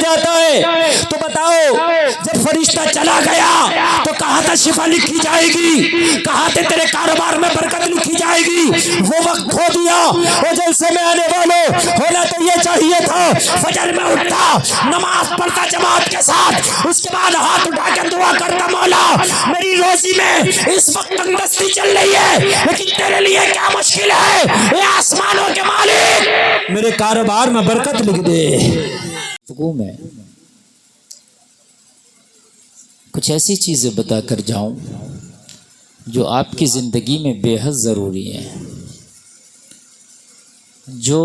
جاتا ہے۔ تو بتاؤ جب فرشتہ چلا گیا تو کہاں تھا شفا لکھی جائے گی، کہاں تھے تیرے کاروبار میں برکت لکھی جائے گی، وہ وقت کھو دیا۔ وہ جلسے میں آنے والوں ہونا تو یہ چاہیے تھا فجر میں اٹھتا، نماز پڑھتا جماعت کے ساتھ، اس کے بعد ہاتھ اٹھا کے دعا کرتا مولا میری روزی میں اس وقت تنگدستی چل رہی ہے لیکن تیرے لیے کیا مشکل ہے، اے آسمانوں کے مالک میرے کاروبار میں برکت لکھ دے۔ میں کچھ ایسی چیزیں بتا کر جاؤں جو آپ کی زندگی میں بے حد ضروری ہیں، جو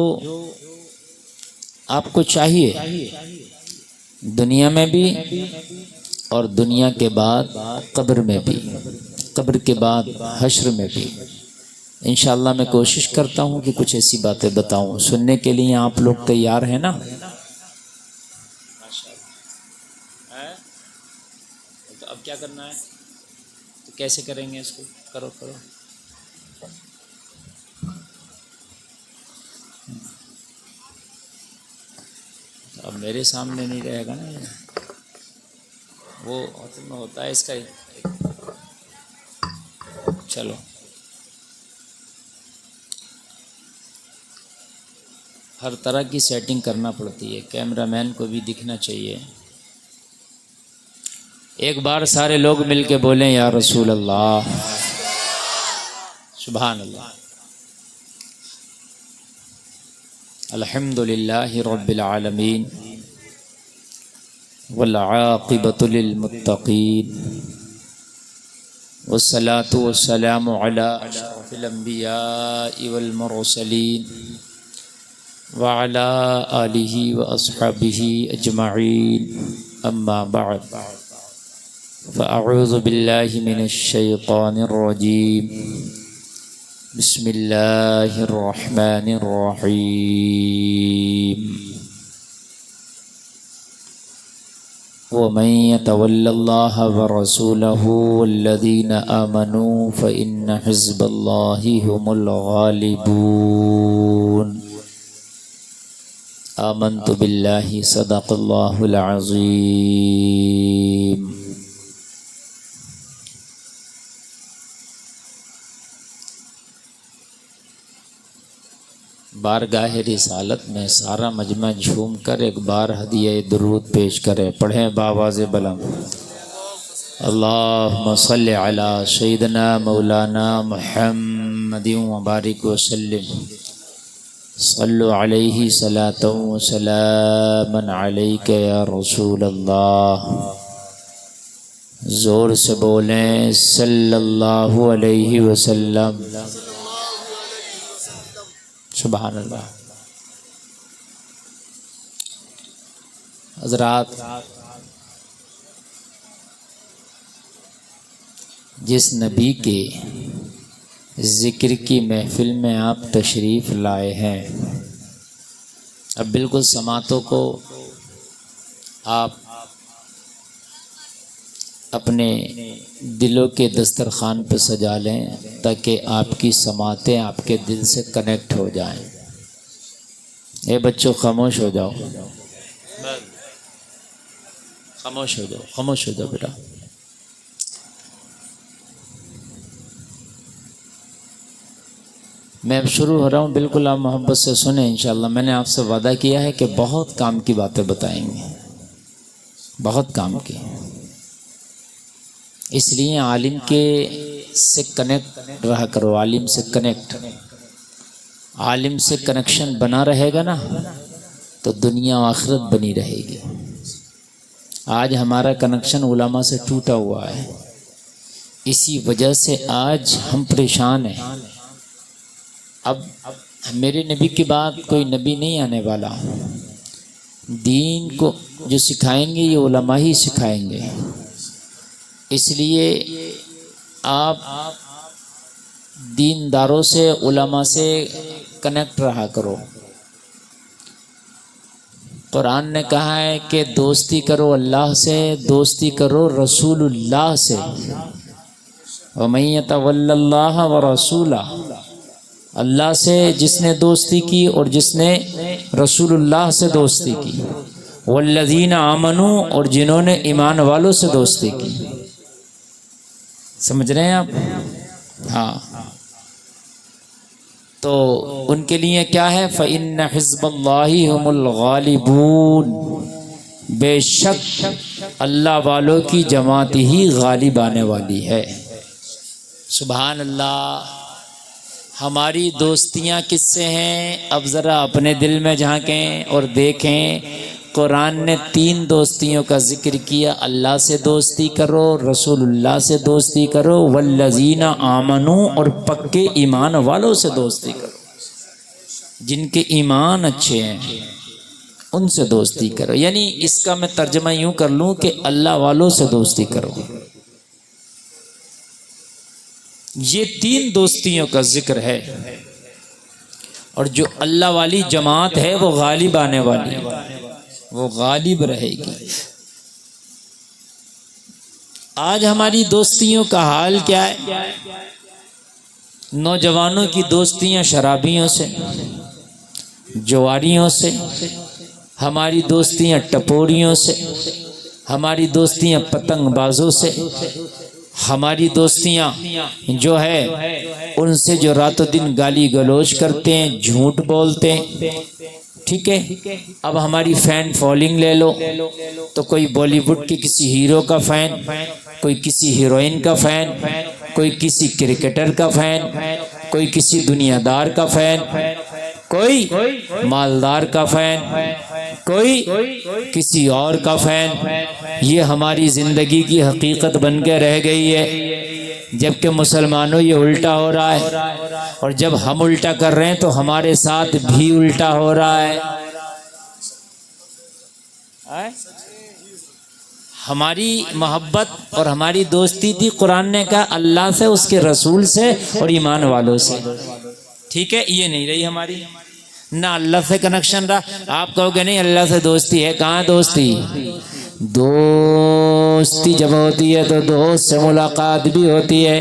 آپ کو چاہیے دنیا میں بھی اور دنیا کے بعد قبر میں بھی، قبر کے بعد حشر میں بھی۔ انشاءاللہ میں کوشش کرتا ہوں کہ کچھ ایسی باتیں بتاؤں، سننے کے لیے آپ لوگ تیار ہیں نا؟ تو اب کیا کرنا ہے، تو کیسے کریں گے اس کو؟ کرو اب میرے سامنے نہیں رہے گا نا، وہ ہوتا ہے اس کا۔ چلو ہر طرح کی سیٹنگ کرنا پڑتی ہے، کیمرہ مین کو بھی دکھنا چاہیے۔ ایک بار سارے لوگ مل کے بولیں یا رسول اللہ، سبحان اللہ۔ الحمدللہ رب العالمین والعاقبۃ للمتقین والصلاة والسلام علی اشرف الانبیاء والمرسلین وعلی آلہ واصحابہ اجمعین، اما بعد فاعوذ باللہ من الشیطان الرجیم، بسم اللہ الرحمن الرحیم۔ ومن يتول الله ورسوله والذين آمنوا فإن حزب الله هم الغالبون۔ آمنت بالله صدق الله العظيم۔ بارگاہ رسالت میں سارا مجمع جھوم کر ایک بار ہدیہ درود پیش کرے، پڑھیں بآواز بلند، اللہم صلی علی سیدنا مولانا محمد وبارک وسلم، صلو علیہ صلاۃ و سلاما علیک یا رسول اللہ۔ زور سے بولیں صلی اللہ علیہ وسلم، سبحان اللہ۔ حضرات، جس نبی کے ذکر کی محفل میں آپ تشریف لائے ہیں، اب بالکل سماعتوں کو آپ اپنے دلوں کے دسترخوان پہ سجا لیں تاکہ آپ کی سماعتیں آپ کے دل سے کنیکٹ ہو جائیں۔ اے بچوں خاموش ہو جاؤ، خاموش ہو جاؤ، خاموش ہو جاؤ بیٹا۔ میں اب شروع ہو رہا ہوں، بالکل آپ محبت سے سنیں انشاءاللہ۔ میں نے آپ سے وعدہ کیا ہے کہ بہت کام کی باتیں بتائیں گے، بہت کام کی، اس لیے عالم کے سے کنیکٹ رہا کرو، عالم سے کنیکٹ، عالم سے کنیکشن بنا رہے گا نا تو دنیا و آخرت بنی رہے گی۔ آج ہمارا کنیکشن علماء سے ٹوٹا ہوا ہے، اسی وجہ سے آج ہم پریشان ہیں۔ اب میرے نبی کے بعد کوئی نبی نہیں آنے والا، دین کو جو سکھائیں گے یہ علماء ہی سکھائیں گے، اس لیے آپ دینداروں سے، علماء سے کنیکٹ رہا کرو۔ قرآن نے کہا ہے کہ دوستی کرو اللہ سے، دوستی کرو رسول اللہ سے۔ وَمَن يَتَوَلَّ اللَّهَ وَرَسُولَهُ، اللہ سے جس نے دوستی کی اور جس نے رسول اللہ سے دوستی کی، والذین آمنوا، اور جنہوں نے ایمان والوں سے دوستی کی. سمجھ رہے ہیں آپ؟ ہاں، تو ان کے لیے کیا ہے؟ فإن حزب اللہ هم الغالبون، بے شک اللہ والوں کی جماعت ہی غالب آنے والی ہے. سبحان اللہ. ہماری دوستیاں کس سے ہیں؟ اب ذرا اپنے دل میں جھانکیں اور دیکھیں. قرآن نے 3 دوستیوں کا ذکر کیا. اللہ سے دوستی کرو، رسول اللہ سے دوستی کرو، والذین آمنوا، اور پکے ایمان والوں سے دوستی کرو. جن کے ایمان اچھے ہیں ان سے دوستی کرو. یعنی اس کا میں ترجمہ یوں کر لوں کہ اللہ والوں سے دوستی کرو. یہ 3 دوستیوں کا ذکر ہے، اور جو اللہ والی جماعت ہے وہ غالب آنے والی ہے، وہ غالب رہے گی. آج ہماری دوستیوں کا حال کیا ہے؟ نوجوانوں کی دوستیاں شرابیوں سے، جواریوں سے، ہماری دوستیاں ٹپوریوں سے، ہماری دوستیاں پتنگ بازوں سے، ہماری دوستیاں جو ہے ان سے جو رات و دن گالی گلوچ کرتے ہیں، جھوٹ بولتے ہیں. ٹھیک ہے. اب ہماری فین فالوئنگ لے لو تو کوئی بالی ووڈ کے کسی ہیرو کا فین، کوئی کسی ہیروئن کا فین، کوئی کسی کرکٹر کا فین، کوئی کسی دنیا دار کا فین، کوئی مالدار کا فین، کوئی کسی اور کا فین. یہ ہماری زندگی کی حقیقت بن کے رہ گئی ہے. جبکہ مسلمانوں یہ الٹا ہو رہا ہے، اور جب ہم الٹا کر رہے ہیں تو ہمارے ساتھ بھی الٹا ہو رہا ہے. ہماری محبت اور ہماری دوستی تھی، قرآن نے کہا اللہ سے، اس کے رسول سے اور ایمان والوں سے. ٹھیک ہے، یہ نہیں رہی ہماری. نہ اللہ سے کنیکشن رہا. آپ کہو گے نہیں اللہ سے دوستی ہے، کہاں دوستی؟ دوستی جب ہوتی ہے تو دوست سے ملاقات بھی ہوتی ہے.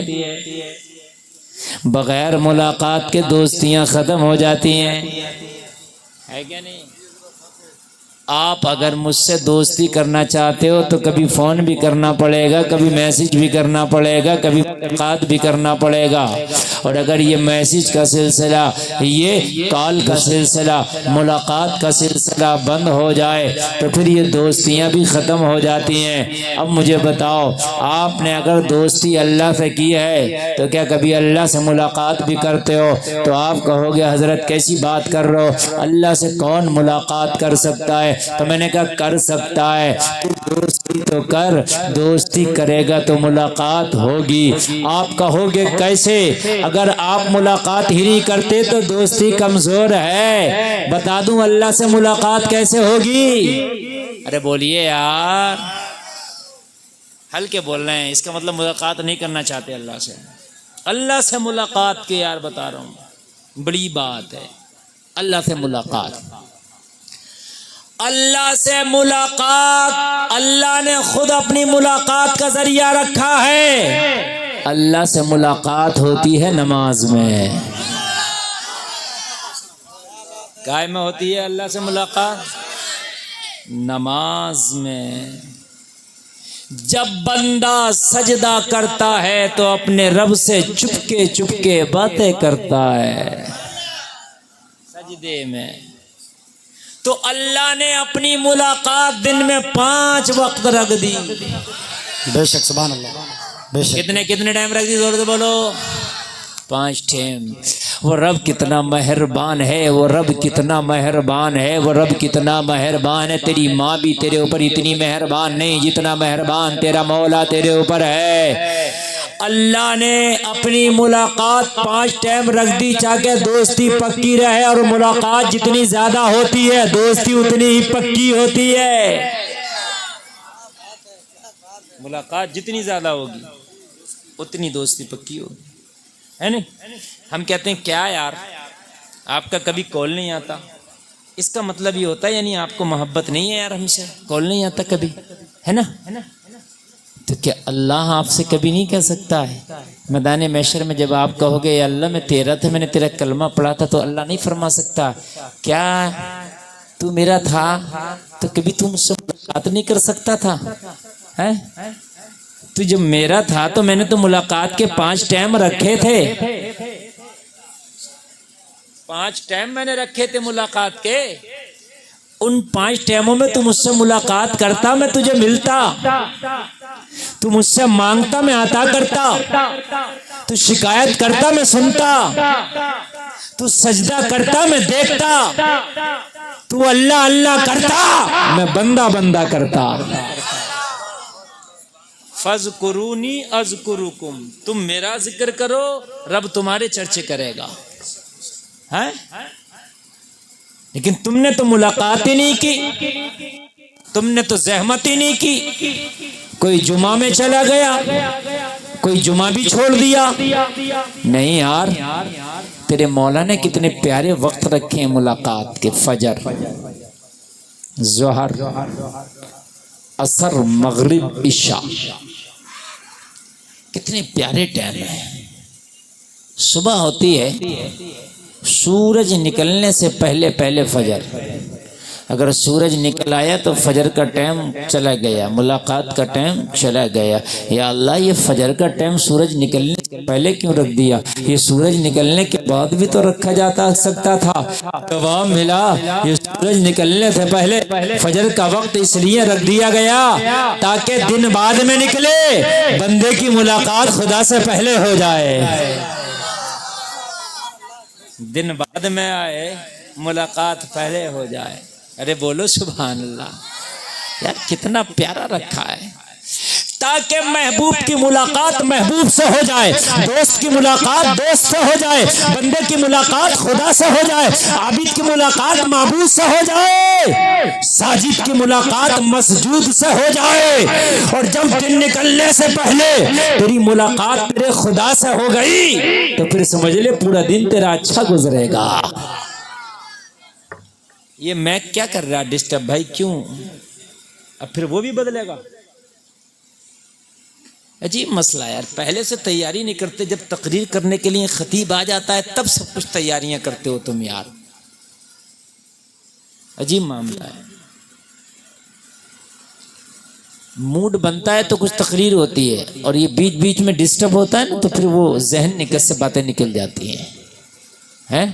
بغیر ملاقات کے دوستیاں ختم ہو جاتی ہیں، ہے کیا نہیں؟ آپ اگر مجھ سے دوستی کرنا چاہتے ہو تو کبھی فون بھی کرنا پڑے گا، کبھی میسج بھی کرنا پڑے گا، کبھی ملاقات بھی کرنا پڑے گا. اور اگر یہ میسج کا سلسلہ، یہ کال کا سلسلہ، ملاقات کا سلسلہ بند ہو جائے تو پھر یہ دوستیاں بھی ختم ہو جاتی ہیں. اب مجھے بتاؤ، آپ نے اگر دوستی اللہ سے کی ہے تو کیا کبھی اللہ سے ملاقات بھی کرتے ہو؟ تو آپ کہو گے حضرت کیسی بات کر رہے ہو، اللہ سے کون ملاقات کر سکتا ہے؟ تو میں نے کہا کر سکتا ہے. تو دوستی تو کر، دوستی کرے گا تو ملاقات ہوگی. آپ کہو گے کیسے؟ اگر آپ ملاقات ہی نہیں کرتے تو دوستی کمزور ہے. بتا دوں اللہ سے ملاقات کیسے ہوگی؟ ارے بولیے یار، ہلکے بول رہے ہیں. اس کا مطلب ملاقات نہیں کرنا چاہتے اللہ سے. اللہ سے ملاقات کے یار بتا رہا ہوں، بڑی بات ہے. اللہ سے ملاقات، اللہ سے ملاقات اللہ نے خود اپنی ملاقات کا ذریعہ رکھا ہے. اللہ سے ملاقات ہوتی ہے نماز میں. کائے میں ہوتی ہے اللہ سے ملاقات؟ نماز میں. جب بندہ سجدہ کرتا ہے تو اپنے رب سے چپکے باتیں کرتا ہے سجدے میں. تو اللہ نے اپنی ملاقات دن میں 5 وقت رکھ دی. بے شک، سبحان اللہ. بے شک. کتنے ٹائم رکھ دی؟ زور سے بولو. 5 ٹائم. وہ رب کتنا مہربان ہے، وہ رب کتنا مہربان ہے، وہ رب کتنا مہربان ہے. تیری ماں بھی تیرے اوپر اتنی مہربان نہیں جتنا مہربان تیرا مولا تیرے اوپر ہے. اللہ نے اپنی ملاقات 5 ٹائم رکھ دی تاکہ دوستی پکی رہے، اور ملاقات جتنی زیادہ ہوتی ہے دوستی اتنی ہی پکی ہوتی ہے. ملاقات جتنی زیادہ ہوگی اتنی دوستی پکی ہوگی، ہے نہیں؟ ہم کہتے ہیں کیا یار آپ کا کبھی کال نہیں آتا، اس کا مطلب یہ ہوتا ہے یعنی آپ کو محبت نہیں ہے یار، ہم سے کال نہیں آتا کبھی، ہے نا؟ تو کیا اللہ آپ سے کبھی نہیں کہہ سکتا ہے میدان محشر میں جب آپ کہو گے یا اللہ میں تیرا تھا، میں نے تیرا کلمہ پڑھا تھا، تو اللہ نہیں فرما سکتا کیا تو میرا تھا تو کبھی تم مجھ سے ملاقات نہیں کر سکتا تھا ہیں؟ تو جب میرا تھا تو میں نے تو ملاقات کے 5 ٹائم رکھے تھے، 5 ٹائم میں نے رکھے تھے ملاقات کے، ان 5 ٹائموں میں تو مجھ سے ملاقات کرتا، میں تجھے ملتا، تو مجھ سے مانگتا میں عطا کرتا، تو شکایت کرتا میں سنتا، تو سجدہ کرتا میں دیکھتا، تو اللہ اللہ کرتا میں بندہ بندہ کرتا۔ فَاذْكُرُونِي أَذْكُرُكُمْ، تم میرا ذکر کرو رب تمہارے چرچے کرے گا، ہیں؟ لیکن تم نے تو ملاقات ہی نہیں کی، تم نے تو زحمت ہی نہیں کی، کوئی جمعہ میں چلا گیا، کوئی جمعہ بھی چھوڑ دیا۔ نہیں یار، تیرے مولا نے کتنے پیارے وقت رکھے ہیں ملاقات کے، فجر، ظہر، عصر، مغرب، عشاء، کتنے پیارے ٹائم ہیں۔ صبح ہوتی ہے، سورج نکلنے سے پہلے پہلے فجر، اگر سورج نکل آیا تو فجر کا ٹائم چلا گیا، ملاقات کا ٹائم چلا گیا۔ یا اللہ، یہ فجر کا ٹائم سورج نکلنے سے پہلے کیوں رکھ دیا؟ یہ سورج نکلنے کے بعد بھی تو رکھا جاتا سکتا تھا۔ جواب ملا، یہ سورج نکلنے سے پہلے فجر کا وقت اس لیے رکھ دیا گیا تاکہ دن بعد میں نکلے، بندے کی ملاقات خدا سے پہلے ہو جائے، دن بعد میں آئے، ملاقات پہلے ہو جائے۔ ارے بولو سبحان اللہ، یار کتنا پیارا رکھا ہے، تاکہ محبوب کی ملاقات محبوب سے ہو جائے، دوست کی ملاقات دوست سے ہو جائے، بندے کی ملاقات خدا سے ہو جائے، عابد کی ملاقات معبود سے ہو جائے، ساجد کی ملاقات مسجود سے ہو جائے۔ اور جب دن نکلنے سے پہلے تیری ملاقات تیرے خدا سے ہو گئی تو پھر سمجھ لے پورا دن تیرا اچھا گزرے گا۔ یہ میں کیا کر رہا ڈسٹرب بھائی، کیوں؟ اب پھر وہ بھی بدلے گا، عجیب مسئلہ ہے یار، پہلے سے تیاری نہیں کرتے، جب تقریر کرنے کے لیے خطیب آ جاتا ہے تب سب کچھ تیاریاں کرتے ہو تم یار، عجیب معاملہ ہے۔ موڈ بنتا ہے تو کچھ تقریر ہوتی ہے، اور یہ بیچ بیچ میں ڈسٹرب ہوتا ہے نا تو پھر وہ ذہن نکل سے باتیں نکل جاتی ہیں۔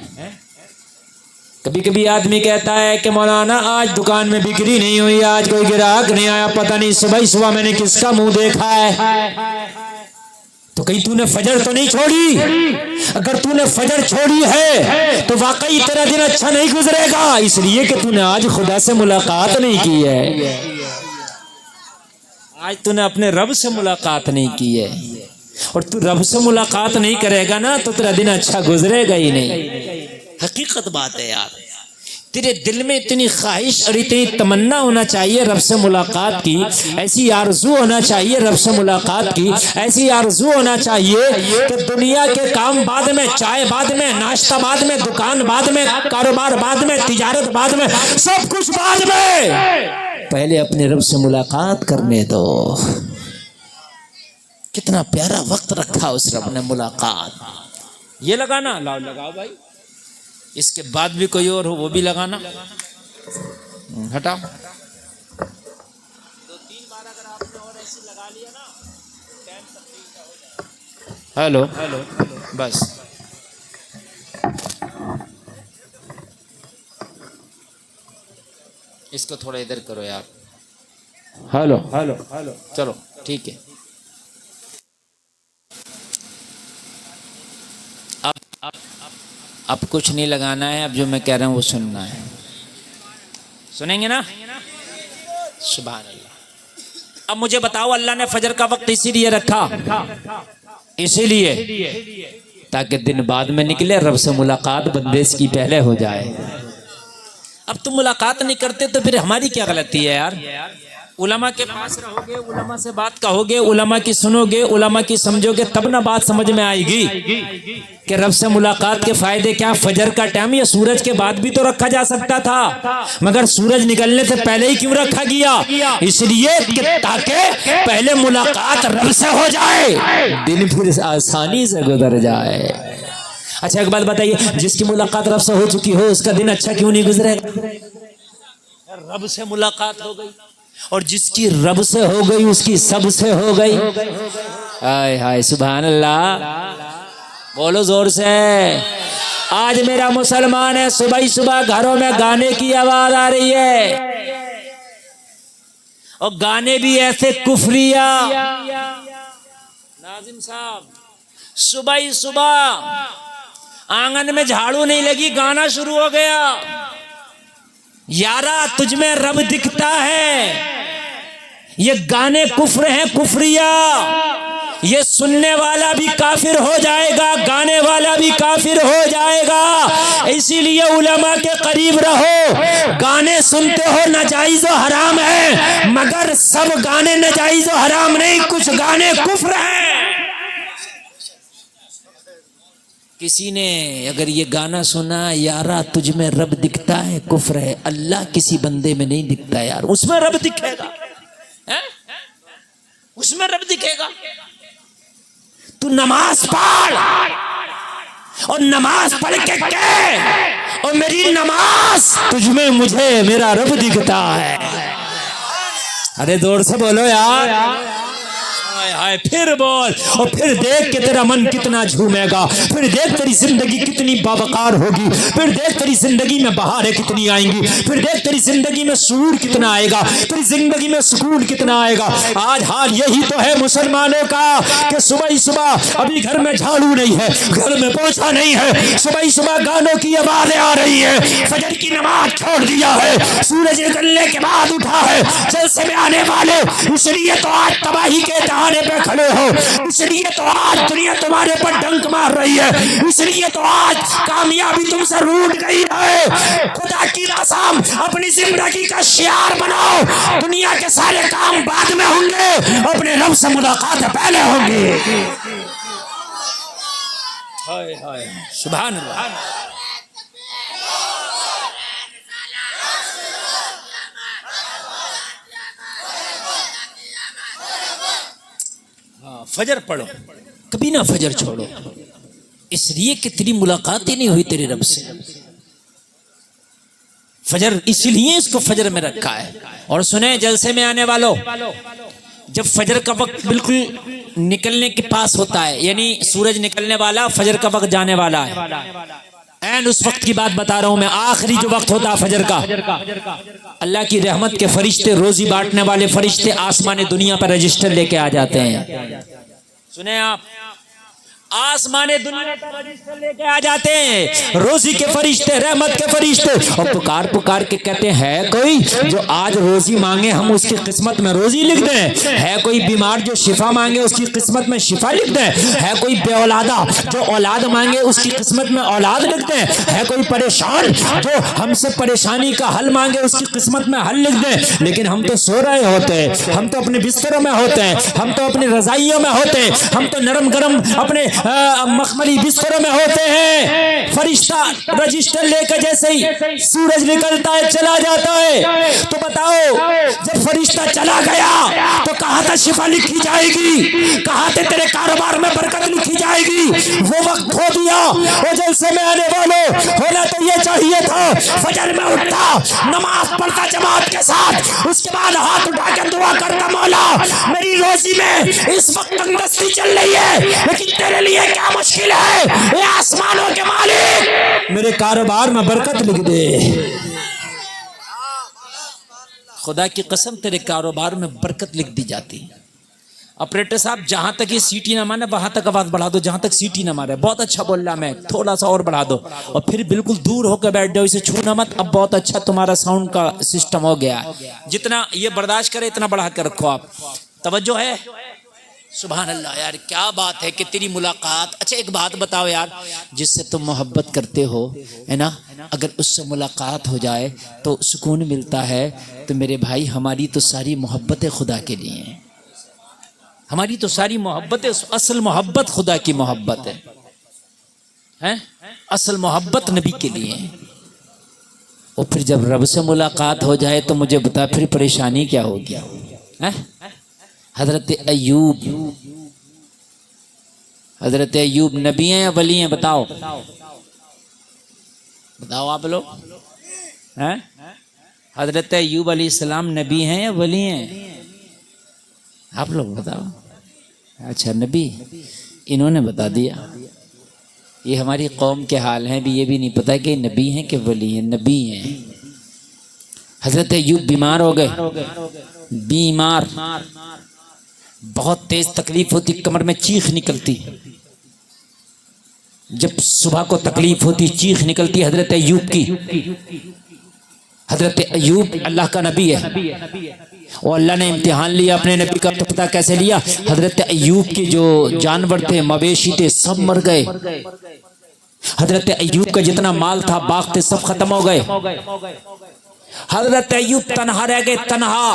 کبھی کبھی آدمی کہتا ہے کہ مولانا آج دکان میں بکری نہیں ہوئی، آج کوئی گراہک نہیں آیا، پتہ نہیں صبح میں نے کس کا منہ دیکھا ہے۔ تو کہیں تو نے فجر تو نہیں چھوڑی؟ اگر تو نے فجر چھوڑی ہے تو واقعی تیرا دن اچھا نہیں گزرے گا، اس لیے کہ تو نے آج خدا سے ملاقات نہیں کی ہے، آج تو نے اپنے رب سے ملاقات نہیں کی ہے، اور تو رب سے ملاقات نہیں کرے گا نا تو تیرا دن اچھا گزرے گا ہی نہیں۔ حقیقت بات ہے یار، تیرے دل میں اتنی خواہش اور اتنی تمنا ہونا چاہیے رب سے ملاقات کی، ایسی آرزو ہونا چاہیے رب سے ملاقات کی، ایسی آرزو ہونا چاہیے کہ دنیا کے کام بعد میں، چائے بعد میں، ناشتہ بعد میں، دکان بعد میں، کاروبار بعد میں، تجارت بعد میں، سب کچھ بعد میں، پہلے اپنے رب سے ملاقات کرنے دو۔ کتنا پیارا وقت رکھا اس رب نے ملاقات۔ یہ لگانا، لاؤ لگاؤ بھائی، اس کے بعد بھی کوئی اور ہو وہ بھی لگانا، ہٹاؤ، 2-3 بار اگر آپ نے اور ایسی لگا لیا نا ٹائم تقریر کا ہو جائے۔ ہیلو، بس اس کو تھوڑا ادھر کرو یار، ہیلو، چلو ٹھیک ہے۔ اب کچھ نہیں لگانا ہے، اب جو میں کہہ رہا ہوں وہ سننا ہے، سنیں گے نا؟ سبحان اللہ۔ اب مجھے بتاؤ، اللہ نے فجر کا وقت اسی لیے رکھا، اسی لیے تاکہ دن بعد میں نکلے، رب سے ملاقات بندے کی پہلے ہو جائے۔ اب تم ملاقات نہیں کرتے تو پھر ہماری کیا غلطی ہے یار؟ علماء کے پاس رہو گے، علماء سے بات کہو گے، علماء کی سنو گے، علماء کی سمجھو گے، تب نہ بات سمجھ میں آئے گی کہ رب سے ملاقات کے فائدے کیا۔ فجر کا ٹائم یا سورج کے بعد بھی تو رکھا جا سکتا تھا، مگر سورج نکلنے سے پہلے ہی کیوں رکھا گیا؟ اس لیے کہ تاکہ پہلے ملاقات رب سے ہو جائے، دن پھر آسانی سے گزر جائے۔ اچھا ایک بات بتائیے، جس کی ملاقات رب سے ہو چکی ہو اس کا دن اچھا کیوں نہیں گزرے گا؟ رب سے ملاقات ہو گئی، اور جس کی رب سے ہو گئی اس کی سب سے ہو گئی. ہائے ہائے سبحان اللہ، بولو زور سے. آج میرا مسلمان ہے، صبح ہی صبح گھروں میں گانے کی آواز آ رہی ہے، اور گانے بھی ایسے کفریہ. ناظم صاحب صبح ہی صبح آنگن میں جھاڑو نہیں لگی، گانا شروع ہو گیا. یارا تجھ میں رب دکھتا ہے. یہ گانے کفر ہیں، کفریہ. یہ سننے والا بھی کافر ہو جائے گا، گانے والا بھی کافر ہو جائے گا. اسی لیے علماء کے قریب رہو. گانے سنتے ہو ناجائز و حرام ہے، مگر سب گانے ناجائز و حرام نہیں، کچھ گانے کفر ہیں. کسی نے اگر یہ گانا سنا، یارا تجھ میں رب دکھتا ہے، کفر ہے. اللہ کسی بندے میں نہیں دکھتا یار، اس میں رب دکھے گا، اس میں رب دکھے گا. تو نماز پڑھ، اور نماز پڑھ کے کہہ، اور میری نماز تجھ میں مجھے میرا رب دکھتا ہے. ارے زور سے بولو یار. پھر بول، اور پھر دیکھ کہ تیرا من کتنا جھومے گا. پھر دیکھ تیری زندگی کتنی باوقار ہوگی. پھر دیکھ تیری زندگی میں بہاریں کتنی آئیں گی. پھر دیکھ تیری زندگی میں سرور کتنا آئے گا، تیری زندگی میں سکون کتنا آئے گا. آج حال یہی تو ہے مسلمانوں کا کہ صبح ہی صبح ابھی گھر میں جھاڑو نہیں ہے، گھر میں پوچھا نہیں ہے، صبح ہی صبح گانوں کی آوازیں آ رہی ہے، فجر کی نماز چھوڑ دیا ہے، سورج نکلنے کے بعد اٹھا ہے. جلسے میں آنے والے اس لیے تو آج تباہی کے دہانے پہ کھڑے ہو، اس لیے تو آج دنیا تمہارے پر ڈنک مار رہی ہے، اس لیے تو آج کامیابی تم سے روٹ گئی ہے. خدا کی قسم اپنی زندگی کا شعار بناؤ، دنیا کے سارے کام بعد میں ہوں گے، اپنے رب سے ملاقات پہلے ہوں گی. سبحان اللہ. فجر پڑھو، کبھی نہ فجر چھوڑو، اس لیے کہ تیری ملاقات ہی نہیں ہوئی تیرے رب سے. فجر اسی لیے اس کو فجر میں رکھا ہے. اور سنیں جلسے میں آنے والوں، جب فجر کا وقت بالکل نکلنے کے پاس ہوتا ہے، یعنی سورج نکلنے والا، فجر کا وقت جانے والا ہے، این اس وقت کی بات بتا رہا ہوں میں، آخری جو وقت ہوتا ہے فجر کا، اللہ کی رحمت کے فرشتے، روزی بانٹنے والے فرشتے آسمان دنیا پر رجسٹر لے کے آ جاتے ہیں. سنیں آپ، آسمان دنیا پر رجسٹر لے کے آ جاتے ہیں روزی کے فرشتے، رحمت کے فرشتے، اور پکار پکار کے کہتے ہیں ہے کوئی جو آج روزی مانگے ہم اس کی قسمت میں روزی لکھ دیں، ہے کوئی بیمار جو شفا مانگے اس کی قسمت میں شفا لکھ دیں، ہے کوئی بے اولادہ جو اولاد مانگے اس کی قسمت میں اولاد لکھ دیں، ہے کوئی پریشان جو ہم سے پریشانی کا حل مانگے اس کی قسمت میں حل لکھ دیں. لیکن ہم تو سو رہے ہوتے ہیں، ہم تو اپنے بستروں میں ہوتے ہیں، ہم تو اپنی رضائیوں میں ہوتے ہیں، ہم تو نرم گرم اپنے مخملی بستروں میں ہوتے ہیں. فرشتہ رجسٹر لے کر جیسے ہی سورج نکلتا ہے چلا جاتا ہے. تو بتاؤ جب فرشتہ چلا گیا تو کہاں تک شفا لکھی جائے گی، کہاں تک تیرے کاروبار میں برکت لکھی جائے گی. وہ وقت کھو دیا. وہ جلسے میں آنے والوں، ہونا تو یہ چاہیے تھا فجر میں اٹھتا، نماز پڑھتا جماعت کے ساتھ، اس کے بعد ہاتھ اٹھا کے دعا کرتا مولا میری روزی میں اس وقت تنگدستی چل رہی ہے، لیکن تیرے لیے کیا مشکل ہے، اے آسمانوں کے مالک میرے کاروبار میں برکت لکھ دے. خدا کی قسم تیرے کاروبار میں برکت لکھ دی جاتی. آپریٹر صاحب جہاں تک یہ سیٹی نہ مانے وہاں تک آواز بڑھا دو، جہاں تک سیٹی نہ مارے. بہت اچھا بول رہا میں، تھوڑا سا اور بڑھا دو، اور پھر بالکل دور ہو کے بیٹھ جاؤ، اسے چھونا مت. اب بہت اچھا تمہارا ساؤنڈ کا سسٹم ہو گیا، جتنا یہ برداشت کرے اتنا بڑھا کے رکھو. آپ توجہ ہے؟ سبحان اللہ. یار کیا بات ہے کہ تیری ملاقات. اچھا ایک بات بتاؤ یار، جس سے تم محبت کرتے ہو ہے نا، اگر اس سے ملاقات ہو جائے تو سکون ملتا ہے. تو میرے بھائی ہماری تو ساری محبتیں خدا کے لیے ہیں، ہماری تو ساری محبتیں، اصل محبت خدا کی محبت ہے، اصل محبت نبی کے لیے ہے. اور پھر جب رب سے ملاقات ہو جائے تو مجھے بتا پھر پریشانی کیا ہوگی. حضرت ایوب، حضرت ایوب نبی ہیں یا ولی ہیں؟ بتاؤ بتاؤ آپ لوگ. حضرت ایوب علیہ السلام نبی ہیں یا ولی ہیں؟ آپ لوگ بتاؤ. اچھا نبی، انہوں نے بتا دیا. یہ ہماری قوم کے حال ہیں، بھی یہ بھی نہیں پتا کہ نبی ہیں کہ ولی ہیں. نبی ہیں. حضرت ایوب بیمار ہو گئے، بیمار، بہت تیز تکلیف ہوتی، کمر میں چیخ نکلتی. جب صبح کو تکلیف ہوتی چیخ نکلتی حضرت ایوب کی. حضرت ایوب اللہ کا نبی ہے، اور اللہ نے امتحان لیا اپنے نبی کا. تو پتہ کیسے لیا؟ حضرت ایوب کے جو جانور تھے، مویشی تھے، سب مر گئے. حضرت ایوب کا جتنا مال تھا، باغ تھے، سب ختم ہو گئے. حضرت ایوب تنہا رہ گئے، تنہا.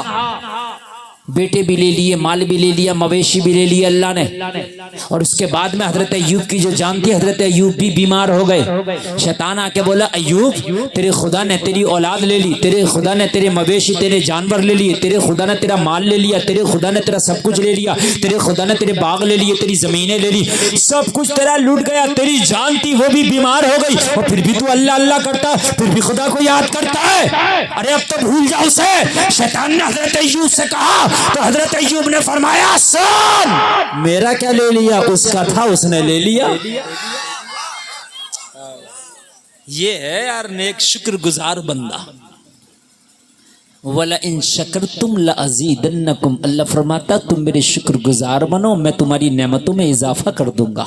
بیٹے بھی لے لیے، مال بھی لے لیا، مویشی بھی لے لیا اللہ نے. اور اس کے بعد میں حضرت ایوب کی جو جان تھی، حضرت ایوب بھی بیمار ہو گئے. شیطان آ کے بولا ایوب تیرے خدا نے تیری اولاد لے لی، تیرے خدا نے تیرے مویشی، تیرے جانور لے لیے، تیرے خدا نے تیرا مال لے لیا، تیرے خدا نے تیرا سب کچھ لے لیا، تیرے خدا نے تیرے باغ لے لیے، تیری زمینیں لے لی، سب کچھ تیرا لوٹ گیا. تیری جان تھی وہ بھی بیمار ہو گئی، اور پھر بھی تو اللہ اللہ کرتا، پھر بھی خدا کو یاد کرتا ہے. ارے اب تو بھول جاؤ اسے. شیطان نے حضرت ایوب سے کہا تو حضرت ایوب نے فرمایا سن، میرا کیا لے لیا، اس کا تھا اس نے لے لیا. یہ ہے یار نیک شکر گزار بندہ. وَلَئِن شَكَرْتُمْ لَأَزِيدَنَّكُمْ، اللہ فرماتا تم میرے شکر گزار بنو، میں تمہاری نعمتوں میں اضافہ کر دوں گا.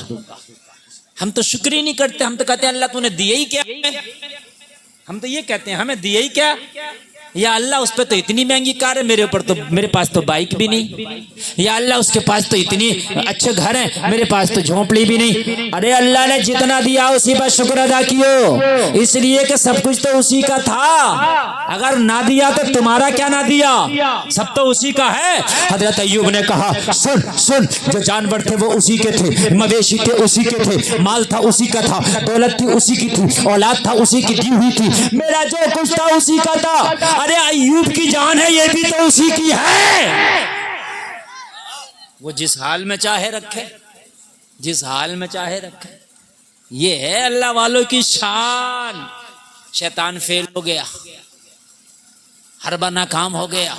ہم تو شکر ہی نہیں کرتے، ہم تو کہتے ہیں اللہ تو نے دیا ہی کیا. ہم تو یہ کہتے ہیں ہمیں دیا ہی کیا. یا اللہ اس پہ تو اتنی مہنگی کار ہے، میرے اوپر تو، میرے پاس تو بائک بھی نہیں. یا اللہ اس کے پاس تو اتنی اچھے گھر ہیں، میرے پاس تو جھونپڑی بھی نہیں. ارے اللہ نے جتنا دیا اسی پر شکر ادا کیو، اس لیے کہ سب کچھ تو اسی کا تھا. اگر نہ دیا تو تمہارا کیا نہ دیا، سب تو اسی کا ہے. حضرت ایوب نے کہا سن، جو جانور تھے وہ اسی کے تھے، مویشی تھے اسی کے تھے، مال تھا اسی کا تھا، دولت تھی اسی کی تھی، اولاد تھا اسی کی دی ہوئی تھی، میرا جو کچھ تھا اسی کا تھا. ارے ایوب کی جان ہے، یہ بھی تو اسی کی ہے. وہ جس حال میں چاہے رکھے، جس حال میں چاہے رکھے. یہ ہے اللہ والوں کی شان. شیطان فیل ہو گیا، حربہ ناکام ہو گیا.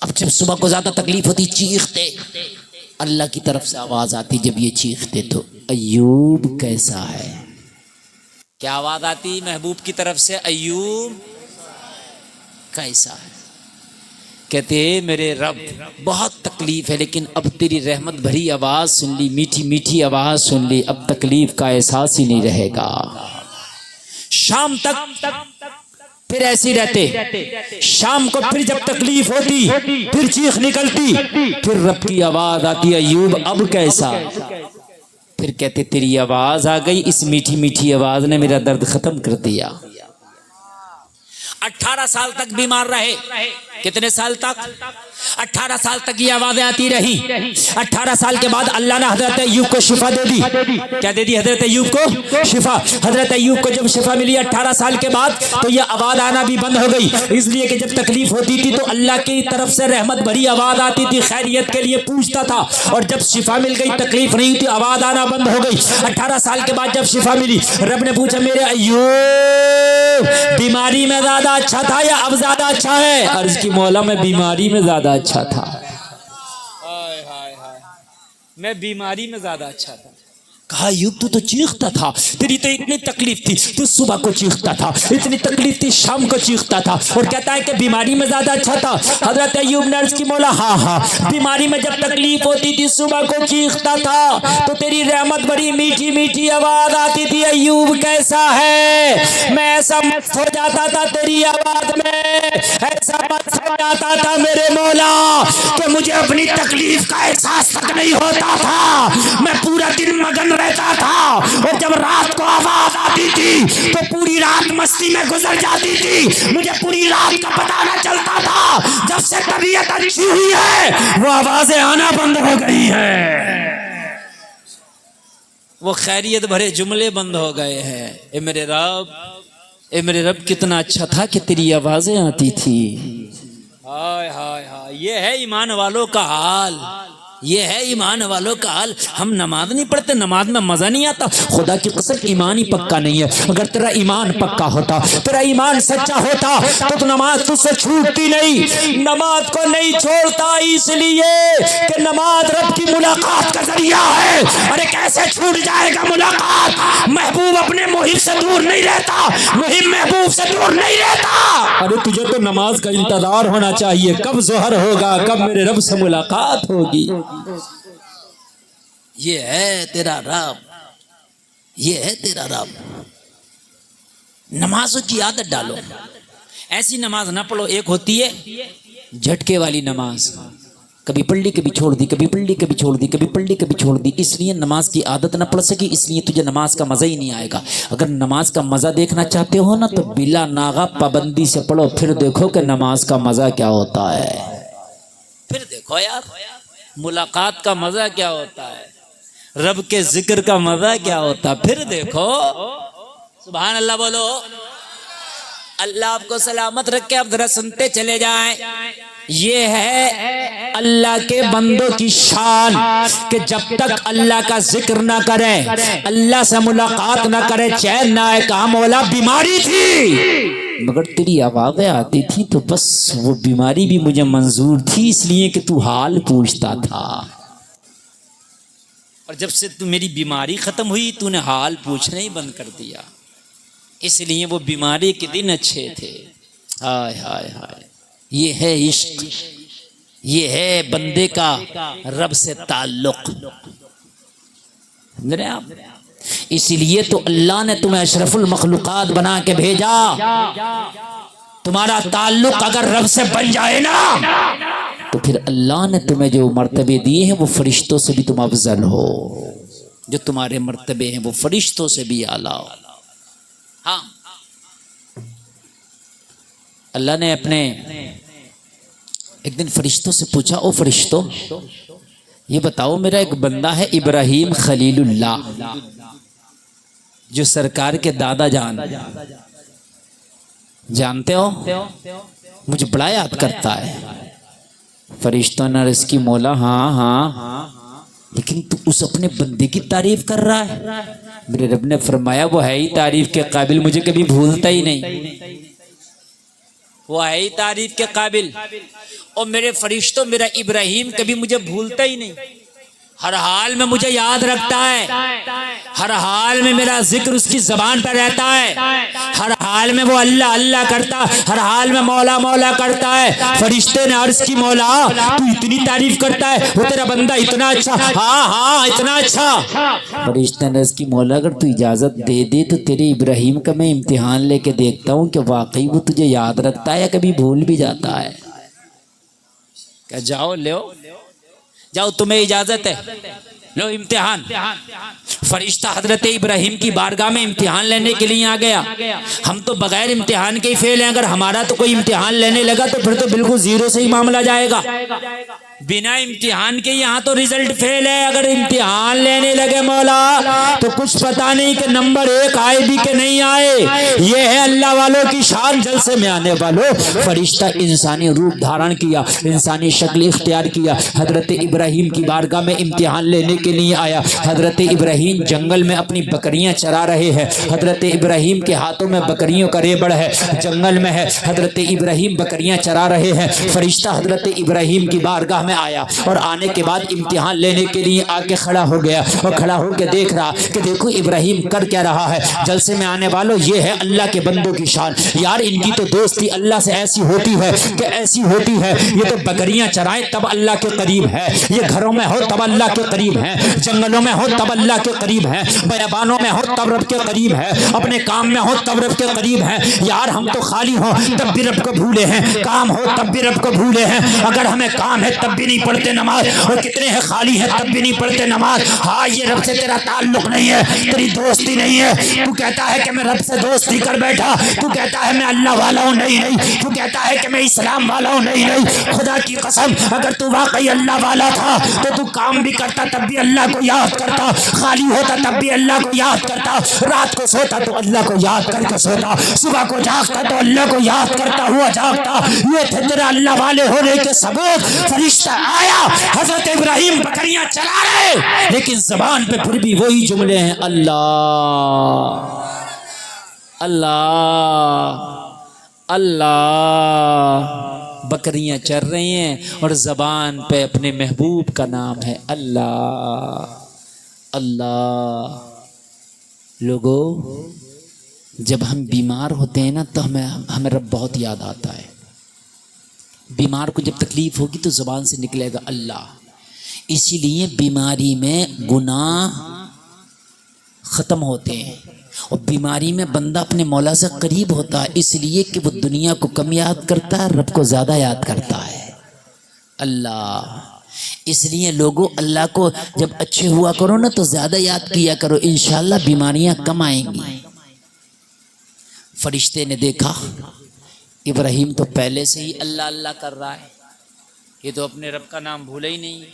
اب جب صبح کو زیادہ تکلیف ہوتی چیختے، اللہ کی طرف سے آواز آتی. جب یہ چیختے تو ایوب کیسا ہے، کیا آواز آتی محبوب کی طرف سے، ایوب کیسا ہے. کہتے میرے رب بہت تکلیف ہے، لیکن اب تیری رحمت بھری آواز سن لی، میٹھی میٹھی آواز سن لی، اب تکلیف کا احساس ہی نہیں رہے گا. شام تک پھر ایسی رہتے. شام کو پھر جب تکلیف ہوتی پھر چیخ نکلتی، پھر رب کی آواز آتی ایوب اب کیسا. پھر کہتے تیری آواز آ گئی، اس میٹھی میٹھی آواز نے میرا درد ختم کر دیا. 18 سال تک بیمار رہے. کتنے سال تک؟ 18 سال تک یہ آوازیں آتی رہی. 18 سال کے بعد اللہ نے حضرت ایوب کو شفا دے دی. کیا دے دی حضرت ایوب کو؟ شفا. حضرت ایوب کو جب شفا ملی 18 سال کے بعد تو یہ آواز آنا بھی بند ہو گئی، اس لیے کہ جب تکلیف ہوتی تھی تو اللہ کی طرف سے رحمت بھری آواز آتی تھی، خیریت کے لیے پوچھتا تھا. اور جب شفا مل گئی تکلیف نہیں تھی، آواز آنا بند ہو گئی. 18 سال کے بعد جب شفا ملی، رب نے پوچھا میرے ایوب بیماری میں زیادہ اچھا تھا یا اب زیادہ اچھا ہے؟ عرض کی مولا میں بیماری میں زیادہ اچھا تھا. میں بیماری میں زیادہ اچھا تھا. کہا ایوب تو چیختا تھا، تیری تو اتنی تکلیف تھی، تو صبح کو چیختا تھا، اتنی تکلیف تھی شام کو چیختا تھا، اور کہتا ہے کہ بیماری میں زیادہ اچھا تھا. حضرت ایوب نے عرض کی مولا ہاں بیماری میں جب تکلیف ہوتی تھی صبح کو چیختا تھا تو تیری رحمت بڑی میٹھی میٹھی آواز آتی تھی. ایوب کیسا ہے، میں ایسا مست ہو جاتا تھا تیری آواز میں، ایسا مست ہو جاتا تھا میرے مولا کہ مجھے اپنی تکلیف کا احساس تک نہیں ہوتا تھا. میں پورا دن مگن رہتا تھا، اور جب رات کو آواز آتی تھی تو پوری رات مستی میں گزر جاتی تھی، مجھے پوری رات کا پتہ نہ چلتا تھا. جب سے طبیعت اچھی ہوئی ہے وہ آوازیں آنا بند ہو گئی ہیں، وہ خیریت بھرے جملے بند ہو گئے ہیں. اے میرے رب کتنا اچھا تھا کہ تیری آوازیں آتی تھی. ہائے ہائے ہائے، یہ ہے ایمان والوں کا حال، یہ ہے ایمان والوں کا حال. ہم نماز نہیں پڑھتے, نماز میں مزہ نہیں آتا. خدا کی قسم ایمان ہی پکا نہیں ہے. اگر تیرا ایمان پکا ہوتا, تیرا ایمان سچا ہوتا تو نماز تجھ سے چھوٹتی نہیں. نماز کو نہیں چھوڑتا اس لیے کہ نماز رب کی ملاقات کا ذریعہ ہے. ارے کیسے چھوٹ جائے گا ملاقات؟ محبوب اپنے محب سے دور نہیں رہتا, محب محبوب سے دور نہیں رہتا. ارے تجھے تو نماز کا انتظار ہونا چاہیے, کب ظہر ہوگا, کب میرے رب سے ملاقات ہوگی. یہ ہے تیرا رب, یہ ہے تیرا رب. نمازوں کی عادت ڈالو. ایسی نماز نہ پڑھو. ایک ہوتی ہے جھٹکے والی نماز, کبھی پڑھ لی کبھی چھوڑ دی, کبھی پڑھ لی کبھی چھوڑ دی, کبھی پڑھ لی کبھی چھوڑ دی. اس لیے نماز کی عادت نہ پڑھ سکی, اس لیے تجھے نماز کا مزہ ہی نہیں آئے گا. اگر نماز کا مزہ دیکھنا چاہتے ہو نا تو بلا ناغہ پابندی سے پڑھو, پھر دیکھو کہ نماز کا مزہ کیا ہوتا ہے. پھر دیکھو یار ملاقات کا مزہ کیا ہوتا ہے, رب کے ذکر کا مزہ کیا ہوتا. پھر دیکھو. سبحان اللہ بولو. اللہ آپ کو سلامت رکھے. اب ذرا سنتے چلے جائیں. یہ ہے اللہ کے بندوں کی شان کہ جب تک اللہ کا ذکر نہ کرے, اللہ سے ملاقات نہ کرے, چین نہ آئے. کہا مولا بیماری تھی مگر تیری آوازیں آتی تھی تو بس وہ بیماری بھی مجھے منظور تھی, اس لیے کہ تو حال پوچھتا تھا. اور جب سے تو میری بیماری ختم ہوئی تو نے حال پوچھنا ہی بند کر دیا, اس لیے وہ بیماری کے دن اچھے تھے. ہائے ہائے ہائے. یہ ہے عشق, یہ ہے بندے کا رب سے تعلق. اسی لیے تو اللہ نے تمہیں اشرف المخلوقات بنا کے بھیجا. تمہارا تعلق اگر رب سے بن جائے نا تو پھر اللہ نے تمہیں جو مرتبے دیے ہیں وہ فرشتوں سے بھی تم افضل ہو. جو تمہارے مرتبے ہیں وہ فرشتوں سے بھی اعلیٰ ہو. ہاں اللہ نے اپنے ایک دن فرشتوں سے پوچھا, او فرشتوں یہ بتاؤ میرا ایک بندہ ہے ابراہیم خلیل اللہ جو سرکار کے دادا جان, جانتے ہو, مجھے بڑا یاد کرتا ہے. فرشتوں نے عرض کی مولا ہاں ہاں, لیکن تو اس اپنے بندے کی تعریف کر رہا ہے. میرے رب نے فرمایا وہ ہے ہی تعریف کے قابل, مجھے کبھی بھولتا ہی نہیں. وہ ہے ہی تعریف کے قابل. اور میرے فرشتوں میرا ابراہیم کبھی مجھے بھولتا ہی نہیں, ہر حال میں مجھے یاد رکھتا ہے, ہر حال میں میرا ذکر اس کی زبان پر رہتا ہے, ہر حال میں وہ اللہ اللہ کرتا, ہر حال میں مولا مولا کرتا ہے. فرشتے نے عرض کی مولا تو اتنی تعریف کرتا ہے, وہ تیرا بندہ اتنا اچھا. ہاں ہاں اتنا اچھا. فرشتے نے عرض کی مولا اگر تو اجازت دے دے تو تیرے ابراہیم کا میں امتحان لے کے دیکھتا ہوں کہ واقعی وہ تجھے یاد رکھتا ہے یا کبھی بھول بھی جاتا ہے. کہ جاؤ لو جاؤ تمہیں اجازت ہے, لو امتحان. فرشتہ حضرت ابراہیم کی بارگاہ میں امتحان لینے کے لیے آ گیا. ہم تو بغیر امتحان کے ہی فیل ہیں, اگر ہمارا تو کوئی امتحان لینے لگا تو پھر تو بالکل زیرو سے ہی معاملہ جائے گا. بنا امتحان کے یہاں تو رزلٹ فیل ہے. اگر امتحان لینے لگے مولا تو کچھ پتا نہیں کہ نمبر 1 آئے بھی کہ نہیں آئے. یہ ہے اللہ والوں کی شان. جلسے میں آنے والوں, فرشتہ انسانی روپ دھارن کیا, انسانی شکل اختیار کیا, حضرت ابراہیم کی بارگاہ میں امتحان لینے کے لیے آیا. حضرت ابراہیم جنگل میں اپنی بکریاں چرا رہے ہیں. حضرت ابراہیم کے ہاتھوں میں بکریوں کا ریبڑ ہے, جنگل میں ہے. حضرت ابراہیم بکریاں چرا رہے ہیں. فرشتہ حضرت ابراہیم کی بارگاہ میں آیا اور آنے کے بعد امتحان لینے کے لیے آ کے کھڑا ہو گیا, اور کھڑا ہو کے دیکھ رہا کہ دیکھو ابراہیم کر کیا رہا ہے. جلسے میں آنے والوں یہ ہے اللہ کے بندوں کی شان. یار ان کی تو دوستی اللہ سے ایسی ہوتی ہے کہ ایسی ہوتی ہے. یہ تو بکریاں چرائیں تب اللہ کے قریب ہے, یہ گھروں میں ہو تب اللہ کے قریب ہے, جنگلوں میں ہو تب اللہ کے قریب ہے, بیابانوں میں ہو تب رب کے قریب ہے, اپنے کام میں ہو تب رب کے قریب ہے. یار ہم تو خالی ہو تب بھی رب کو بھولے ہیں, کام ہو تب بھی رب کو بھولے ہیں. اگر ہمیں کام ہے تب بھی نہیں پڑھتے نماز, اور کتنے ہیں خالی ہیں تب بھی نہیں پڑھتے نماز. ہاں یہ رب سے تیرا تعلق نہیں ہے, تیری دوستی نہیں ہے. تو کہتا ہے کہ میں رب سے دوستی کر بیٹھا, تو کہتا ہے میں اللہ والا ہوں, نہیں, تو کہتا ہے کہ میں اسلام والا ہوں, نہیں. خدا کی قسم اگر تو واقعی اللہ والا تھا تو کام بھی کرتا تب بھی اللہ کو یاد کرتا, خالی ہوتا تب بھی اللہ کو یاد کرتا, رات کو سوتا تو اللہ کو یاد کر کے سوتا, صبح کو جاگتا تو اللہ کو یاد کرتا ہوا جاگتا. یہ تھے تیرا اللہ والے ہونے کے ثبوت. فرشتہ آیا حضرت ابراہیم بکریاں چلا رہے لیکن زبان پہ پھر بھی وہی جملے ہیں اللہ اللہ اللہ. بکریاں چر رہی ہیں اور زبان پہ اپنے محبوب کا نام ہے اللہ اللہ. لوگو جب ہم بیمار ہوتے ہیں نا تو ہمیں رب بہت یاد آتا ہے. بیمار کو جب تکلیف ہوگی تو زبان سے نکلے گا اللہ. اسی لیے بیماری میں گناہ ختم ہوتے ہیں اور بیماری میں بندہ اپنے مولا سے قریب ہوتا ہے، اس لیے کہ وہ دنیا کو کم یاد کرتا ہے، رب کو زیادہ یاد کرتا ہے اللہ. اس لیے لوگوں اللہ کو جب اچھے ہوا کرو نا تو زیادہ یاد کیا کرو، انشاءاللہ بیماریاں کم آئیں گی. فرشتے نے دیکھا ابراہیم تو پہلے سے ہی اللہ اللہ کر رہا ہے، یہ تو اپنے رب کا نام بھولا ہی نہیں،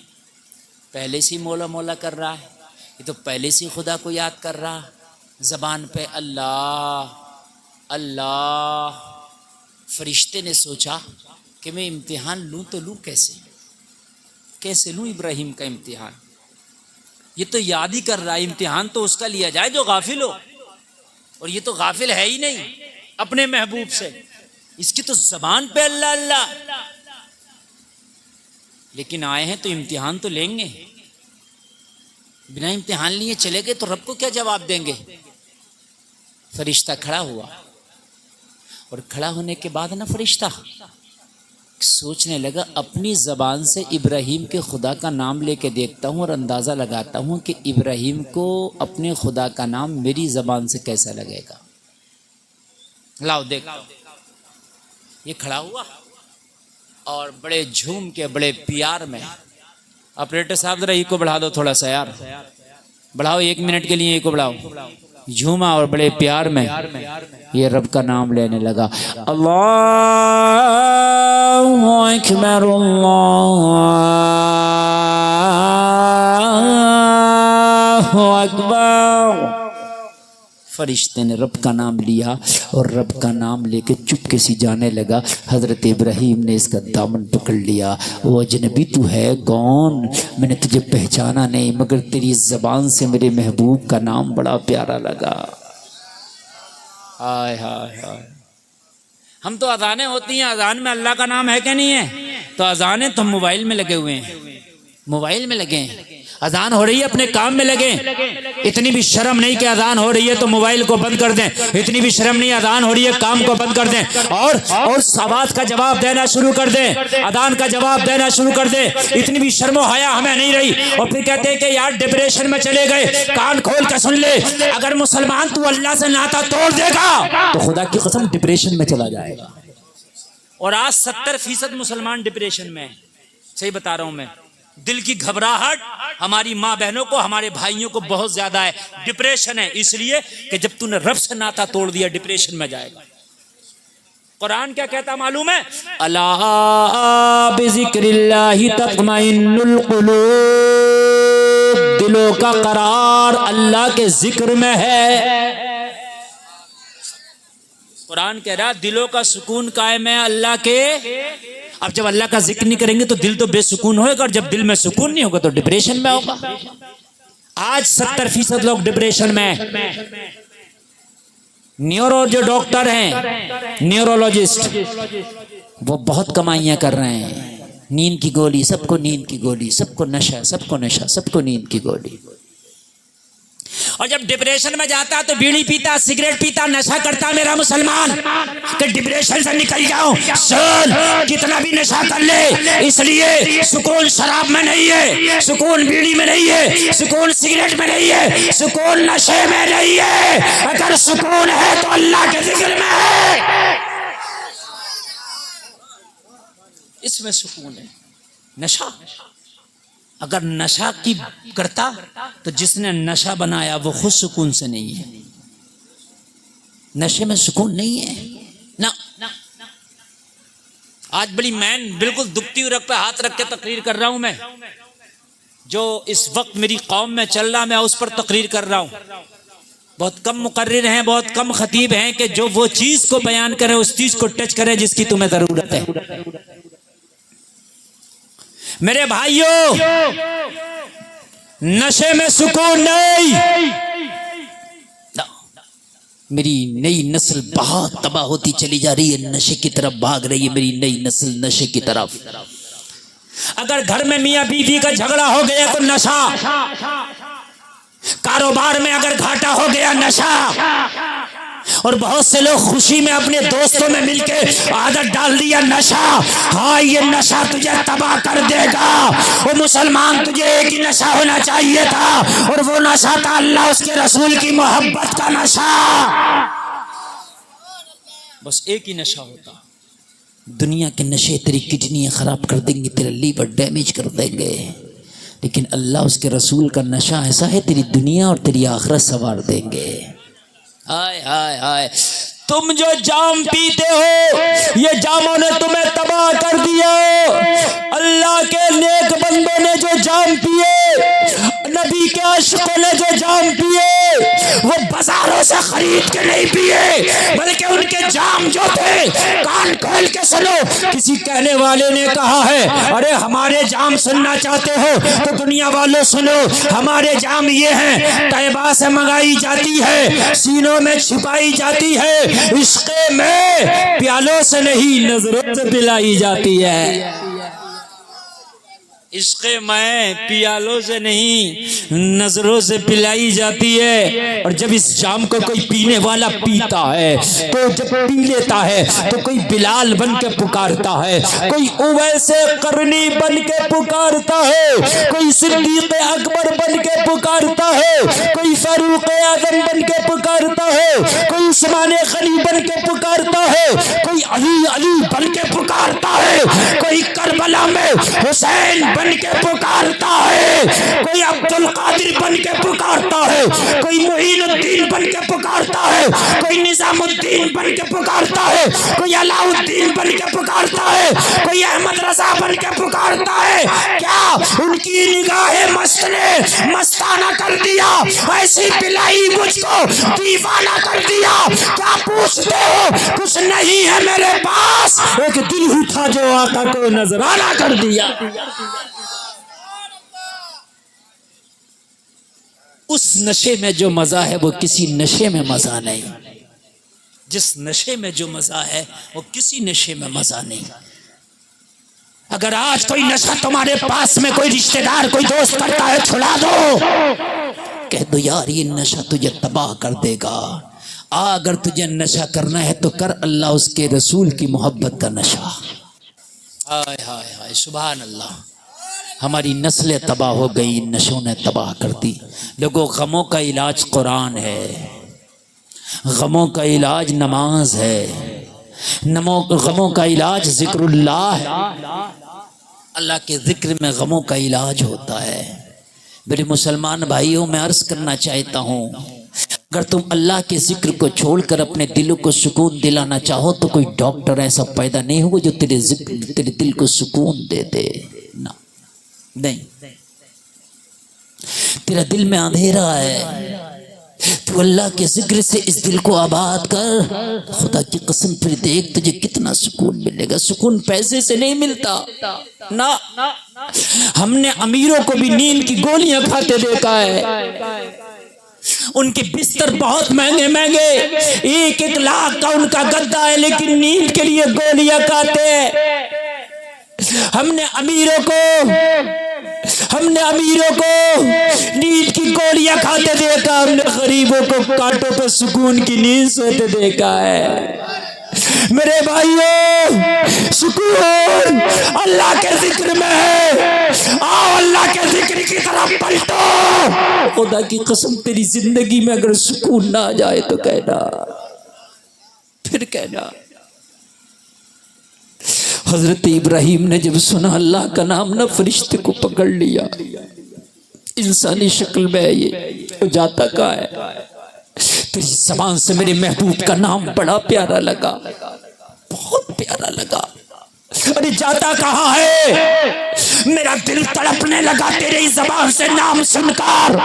پہلے سے ہی مولا مولا کر رہا ہے، یہ تو پہلے سے ہی خدا کو یاد کر رہا، زبان پہ اللہ اللہ. فرشتے نے سوچا کہ میں امتحان لوں تو لوں کیسے لوں ابراہیم کا امتحان، یہ تو یاد ہی کر رہا ہے، امتحان تو اس کا لیا جائے جو غافل ہو، اور یہ تو غافل ہے ہی نہیں اپنے محبوب سے، اس کی تو زبان پہ اللہ اللہ. لیکن آئے ہیں تو امتحان تو لیں گے، بنا امتحان لیے چلے گئے تو رب کو کیا جواب دیں گے. فرشتہ کھڑا ہوا اور کھڑا ہونے کے بعد نا فرشتہ سوچنے لگا اپنی زبان سے ابراہیم کے خدا کا نام لے کے دیکھتا ہوں اور اندازہ لگاتا ہوں کہ ابراہیم کو اپنے خدا کا نام میری زبان سے کیسا لگے گا. لاؤ دیکھ. یہ کھڑا ہوا اور بڑے جھوم کے بڑے پیار میں، آپریٹر صاحب ذرا یہ کو بڑھا دو تھوڑا سا یار، بڑھاؤ 1 منٹ کے لیے یہ کو بڑھاؤ. جھوما اور بڑے پیار میں یہ رب کا نام لینے لگا. اللہ اکبر اللہ اکبر. فرشتے نے رب کا نام لیا اور رب کا نام لے کے چپکے سی جانے لگا. حضرت ابراہیم نے اس کا دامن پکڑ لیا. وہ اجنبی تو ہے کون؟ میں نے تجھے پہچانا نہیں، مگر تیری زبان سے میرے محبوب کا نام بڑا پیارا لگا. ہائے ہائے ہائے. ہم تو اذانیں ہوتی ہیں، اذان میں اللہ کا نام ہے کہ نہیں ہے؟ تو اذانیں تو موبائل میں لگے ہوئے ہیں، موبائل میں لگے ہیں. اذان ہو رہی ہے اپنے کام میں لگیں. اتنی بھی شرم نہیں کہ اذان ہو رہی ہے تو موبائل کو بند کر دیں، اتنی بھی شرم نہیں اذان ہو رہی ہے کام کو بند کر دیں اور آواز کا جواب دینا شروع کر دیں، اذان کا جواب دینا شروع کر دیں. اتنی بھی شرم و حیا ہمیں نہیں رہی. اور پھر کہتے ہیں کہ یار ڈپریشن میں چلے گئے. کان کھول کے سن لے، اگر مسلمان تو اللہ سے ناتا توڑ دے گا تو خدا کی قسم ڈپریشن میں چلا جائے گا. اور آج 70% مسلمان ڈپریشن میں، صحیح بتا رہا ہوں میں. دل کی گھبراہٹ ہماری ماں بہنوں کو، ہمارے بھائیوں کو بہت زیادہ ہے. ڈپریشن ہے اس لیے کہ جب تو نے رب سے ناتا توڑ دیا ڈپریشن میں جائے گا. قرآن کیا کہتا معلوم ہے؟ الا بذکر اللہ تطمئن القلوب. دلوں کا قرار اللہ کے ذکر میں ہے. قرآن کہہ رہا دلوں کا سکون قائم ہے اللہ کے. اب جب اللہ کا ذکر نہیں کریں گے تو دل تو بے سکون ہوئے گا، اور جب دل میں سکون نہیں ہوگا تو ڈپریشن میں ہوگا. آج 70% لوگ ڈپریشن میں. نیورو جو ڈاکٹر ہیں، نیورولوجسٹ، وہ بہت کمائیاں کر رہے ہیں. نیند کی گولی، سب کو نیند کی گولی، سب کو نشہ، سب کو نشہ، سب کو نیند کی گولی. اور جب ڈپریشن میں جاتا تو بیڑی پیتا، سگریٹ پیتا، نشہ کرتا. میرا مسلمان کہ ڈپریشن سے نکل جاؤ، سن کتنا بھی نشہ کر لے، اس لیے سکون شراب میں نہیں ہے، سکون بیڑی میں نہیں ہے، سکون سگریٹ میں نہیں ہے، سکون نشے میں نہیں ہے. اگر سکون ہے تو اللہ کے ذکر میں ہے، اس میں سکون ہے. نشہ اگر نشہ کی کرتا تو جس نے نشہ بنایا وہ خود سکون سے نہیں ہے. نشے میں سکون نہیں ہے نا. آج بڑی مین بالکل دکھتی ہوئی رگ پہ ہاتھ رکھ کے تقریر کر رہا ہوں میں. جو اس وقت میری قوم میں چل رہا میں اس پر تقریر کر رہا ہوں. بہت کم مقرر ہیں، بہت کم خطیب ہیں کہ جو وہ چیز کو بیان کریں، اس چیز کو ٹچ کریں جس کی تمہیں ضرورت ہے. میرے بھائیوں، نشے میں سکون نہیں. میری نئی نسل بہت تباہ ہوتی چلی جا رہی ہے، نشے کی طرف بھاگ رہی ہے میری نئی نسل، نشے کی طرف. اگر گھر میں میاں بیوی کا جھگڑا ہو گیا تو نشہ، کاروبار میں اگر گھاٹا ہو گیا نشہ، اور بہت سے لوگ خوشی میں اپنے دوستوں میں مل کے عادت ڈال دیا نشہ. ہاں یہ نشہ تجھے تباہ کر دے گا. وہ مسلمان تجھے ایک ہی نشہ ہونا چاہیے تھا، اور وہ نشہ تھا اللہ اس کے رسول کی محبت کا نشہ. بس ایک ہی نشہ ہوتا. دنیا کے نشے تیری کڈنیاں خراب کر دیں گے، تیرا لیور ڈیمیج کر دیں گے، لیکن اللہ اس کے رسول کا نشہ ایسا ہے تیری دنیا اور تیری آخرت سنوار دیں گے. ہائے ہائے ہائے، تم جو جام پیتے ہو یہ جاموں نے تمہیں تباہ کر دیا. اللہ کے نیک بندوں نے جو جام پیے، نبی کے عاشقوں نے جو جام پیے، وہ بازاروں سے خرید کے نہیں پیے، بلکہ ان کے جام جو تھے، کان کھول کے سنو. کسی کہنے والے نے کہا ہے ارے ہمارے جام سننا چاہتے ہو تو دنیا والوں سنو، ہمارے جام یہ ہیں، طیبہ سے منگائی جاتی ہے، سینوں میں چھپائی جاتی ہے، عشق میں پیالوں سے نہیں نظروں سے پلائی جاتی ہے. عشق میں پیالوں سے نہیں نظروں سے پلائی جاتی ہے. اور جب اس جام کو کوئی پینے والا پیتا ہے تو جب پی لیتا ہے تو کوئی بلال بن کے پکارتا ہے، کوئی اویس قرنی بن کے پکارتا ہے، کوئی صدیق اکبر بن کے پکارتا ہے، کوئی فاروق اعظم بن کے پکارتا ہے، کوئی عثمان غنی بن کے پکارتا ہے، کوئی علی علی بن کے پکارتا ہے، کوئی کربلا میں حسین بن کے پکارتا ہے، کوئی عبد القادر بن کے پکارتا ہے، کوئی معین الدین بن کے پکارتا ہے، کوئی نظام الدین بن کے پکارتا ہے، کوئی علاء الدین بن کے پکارتا ہے، کوئی احمد رضا بن کے پکارتا ہے. کیا ان کی نگاہ مست نے مستانہ کر دیا، ایسی پلائی مجھ کو دیوانہ کر دیا. کیا پوچھتے ہو؟ کچھ نہیں ہے میرے پاس، ایک دل ہی تھا جو آقا کو نذرانہ کر دیا. اس نشے میں جو مزہ ہے وہ کسی نشے میں مزہ نہیں. جس نشے میں جو مزہ ہے وہ کسی نشے میں مزہ نہیں. اگر آج کوئی نشہ تمہارے پاس میں کوئی رشتہ دار کوئی دوست کرتا ہے، چھڑا دو، کہہ دو یار یہ نشہ تجھے تباہ کر دے گا. اگر تجھے نشہ کرنا ہے تو کر اللہ اس کے رسول کی محبت کا نشہ. ہائے ہائے ہائے سبحان اللہ. ہماری نسلیں تباہ ہو گئی، نشوں نے تباہ کر دی. لوگوں، غموں کا علاج قرآن ہے، غموں کا علاج نماز ہے، غموں کا علاج ذکر اللہ ہے. اللہ کے ذکر میں غموں کا علاج ہوتا ہے. میرے مسلمان بھائیوں، میں عرض کرنا چاہتا ہوں، اگر تم اللہ کے ذکر کو چھوڑ کر اپنے دلوں کو سکون دلانا چاہو تو کوئی ڈاکٹر ایسا پیدا نہیں ہوگا جو تیرے دل کو سکون دے دے. نہیں، تیرا دل میں اندھیرا ہے، تو اللہ کے ذکر سے اس دل کو آباد کر. خدا کی قسم پھر دیکھ تجھے کتنا سکون ملے گا. سکون پیسے سے نہیں ملتا نا. ہم نے امیروں کو بھی نیند کی گولیاں کھاتے دیکھا ہے. ان کے بستر بہت مہنگے مہنگے، 1-1 لاکھ کا ان کا گدا ہے، لیکن نیند کے لیے گولیاں کھاتے ہیں. ہم نے امیروں کو نیند کی گولیاں کھاتے دیکھا، ہم نے غریبوں کو کانٹوں پہ سکون کی نیند سوتے دیکھا ہے. میرے بھائیوں، سکون اللہ کے ذکر میں ہے. آؤ اللہ کے ذکر کی طرف پلٹو. خدا کی قسم تیری زندگی میں اگر سکون نہ آ جائے تو کہنا، پھر کہنا. حضرت ابراہیم نے جب سنا اللہ کا نام نہ، فرشتے کو پکڑ لیا. انسانی شکل میں یہ جاتا کہاں ہے؟ تیری زبان سے میرے محبوب کا نام بڑا پیارا لگا، بہت پیارا لگا. ارے جاتا کہاں ہے؟ میرا دل تڑپنے لگا تیری زبان سے نام سن کر.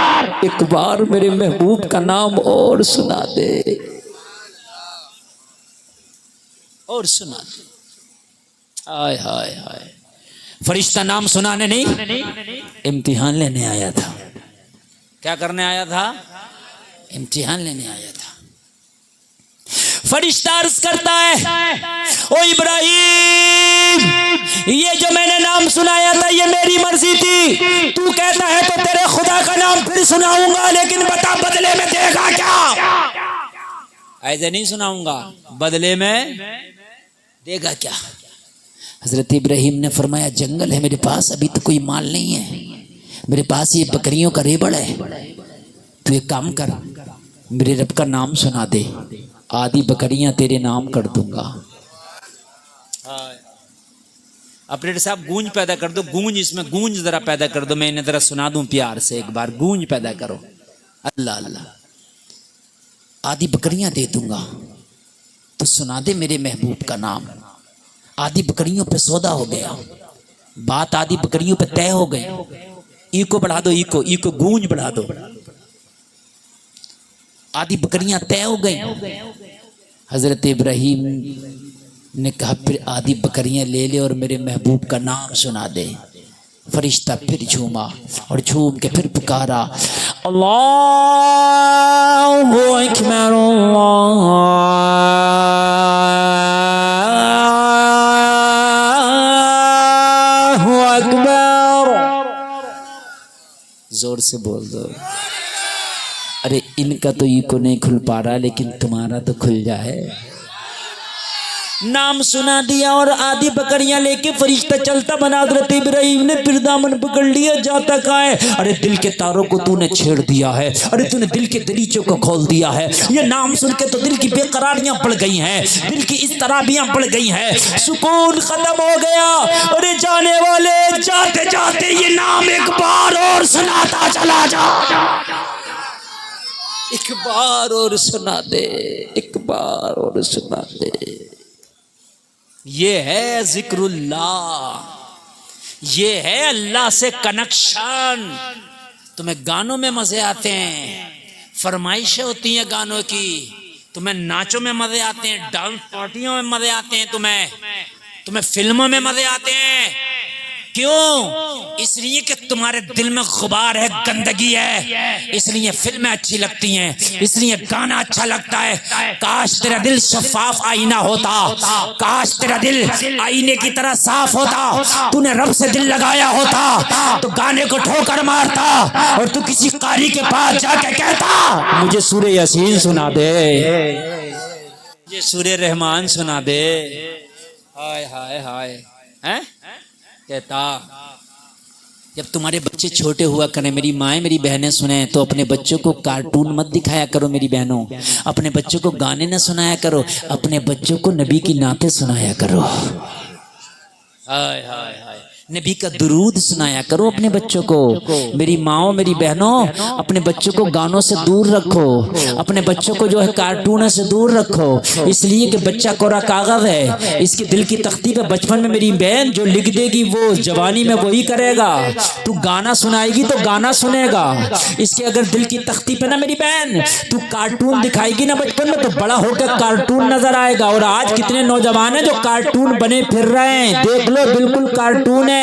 ایک بار میرے محبوب کا نام اور سنا دے، اور سنا دے. ہائے ہائے ہائے. فرشتہ نام سنانے نہیں، امتحان لینے آیا تھا۔ کیا کرنے آیا تھا؟ امتحان لینے آیا تھا۔ فرشتہ عرض کرتا ہے او ابراہیم، یہ جو میں نے نام سنایا تھا یہ میری مرضی تھی، تو کہتا ہے تو تیرے خدا کا نام پھر سناؤں گا، لیکن بتا بدلے میں دے گا کیا؟ ایسے نہیں سناؤں گا، بدلے میں دے گا کیا؟ حضرت ابراہیم نے فرمایا جنگل ہے میرے پاس، ابھی تو کوئی مال نہیں ہے، میرے پاس یہ بکریوں کا ریبڑ ہے، تو ایک کام کر، میرے رب کا نام سنا دے، آدھی بکریاں تیرے نام کر دوں گا۔ اپنے صاحب گونج پیدا کر دو، گونج، اس میں گونج ذرا پیدا کر دو، میں انہیں ذرا سنا دوں پیار سے، ایک بار گونج پیدا کرو۔ اللہ اللہ، آدھی بکریاں دے دوں گا تو سنا دے میرے محبوب کا نام۔ آدھی بکریوں پہ سودا ہو گیا، بات آدھی بکریوں پہ طے ہو گئی۔ ایکو بڑھا دو، ایکو گونج بڑھا دو، آدھی بکریاں طے ہو گئی۔ حضرت ابراہیم نے کہا پھر آدھی بکریاں لے لے اور میرے محبوب کا نام سنا دے۔ فرشتہ پھر جھوما اور جھوم کے پھر پکارا اللہ اکبر، اللہ اکبر، زور سے بول دو۔ ارے ان کا تو ایکو نہیں کھل پا رہا، لیکن تمہارا تو کھل جائے۔ نام سنا دیا اور آدھی بکریاں لے کے فرشتہ چلتا بنا۔ حضرت ابراہیم نے پھر دامن پکڑ لیا، جاتا کہاں ہے؟ ارے دل کے تاروں کو تو نے چھیڑ دیا ہے، ارے تو نے دل کے دریچوں کو کھول دیا ہے۔ یہ نام سن کے تو دل کی بے قراریاں پڑ گئی ہیں، دل کی اضطرابیاں پڑ گئی ہیں، سکون ختم ہو گیا۔ ارے جانے والے جاتے جاتے یہ نام ایک بار اور سناتا چلا جا، ایک بار اور سنا دے، ایک بار اور سنا دے۔ یہ ہے ذکر اللہ، یہ ہے اللہ سے کنیکشن۔ تمہیں گانوں میں مزے آتے ہیں، فرمائشیں ہوتی ہیں گانوں کی، تمہیں ناچوں میں مزے آتے ہیں، ڈانس پارٹیوں میں مزے آتے ہیں، تمہیں فلموں میں مزے آتے ہیں۔ کیوں؟ اس لیے کہ تمہارے دل میں غبار ہے، گندگی ہے، اس لیے فلمیں اچھی لگتی ہیں، اس لیے گانا اچھا لگتا ہے۔ کاش تیرا دل شفاف آئینہ ہوتا، کاش تیرا دل آئینے کی طرح صاف ہوتا، تو نے رب سے دل لگایا ہوتا تو گانے کو ٹھوکر مارتا اور تو کسی قاری کے پاس جا کے کہتا مجھے سورہ یاسین سنا دے، مجھے سورہ رحمان سنا دے۔ ہائے ہائے ہائے، کہتا جب تمہارے بچے چھوٹے ہوا کریں، میری مائیں میری بہنیں سنیں تو اپنے بچوں کو کارٹون مت دکھایا کرو، میری بہنوں اپنے بچوں کو گانے نہ سنایا کرو، اپنے بچوں کو نبی کی نعتیں سنایا کرو۔ ہائے ہائے ہائے، نبی کا درود سنایا کرو اپنے بچوں کو۔ میری ماؤں میری بہنوں اپنے بچوں کو گانوں سے دور رکھو، اپنے بچوں کو جو ہے کارٹونوں سے دور رکھو، اس لیے کہ بچہ کوڑا کاغذ ہے، اس کی دل کی تختی پہ بچپن میں میری بہن جو لکھ دے گی وہ جوانی میں وہی کرے گا۔ تو گانا سنائے گی تو گانا سنے گا، اس کے اگر دل کی تختی پہ نا میری بہن تو کارٹون دکھائے گی نا بچپن میں تو بڑا ہو کے کارٹون نظر آئے گا۔ اور آج کتنے نوجوان ہیں جو کارٹون بنے پھر رہے ہیں، دیکھ لو بالکل کارٹون ہے۔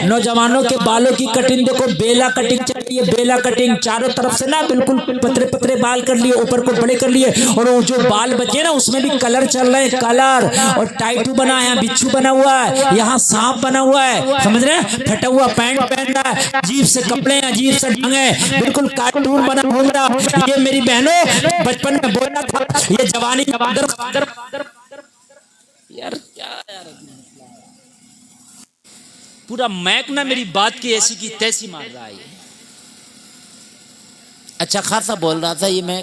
نوجوانوں کے بالوں کی کٹنگ دیکھو، بیلا کٹنگ چاہیے، بیلا کٹنگ چاروں طرف سے نا بالکل پترے پترے بال کر لیے، اوپر کو بڑے کر لیے، اور وہ جو بال بچے نا اس میں بھی کلر چل رہے ہیں، کلر اور ٹائٹو بنا ہے، بچھو بنا ہوا ہے، یہاں سانپ بنا ہوا ہے، سمجھ رہے ہیں، پھٹا ہوا پینٹ پہننا ہے، عجیب سے کپڑے عجیب سے ڈھنگے، بالکل کارٹون بنا گھوم رہا۔ یہ میری بہنوں بچپن میں بولنا تھا، یہ جوانی یار کیا یار پورا محکمہ میری بات کی ایسی کی تیسی مار رہا ہے۔ اچھا خاصا بول رہا تھا یہ میں،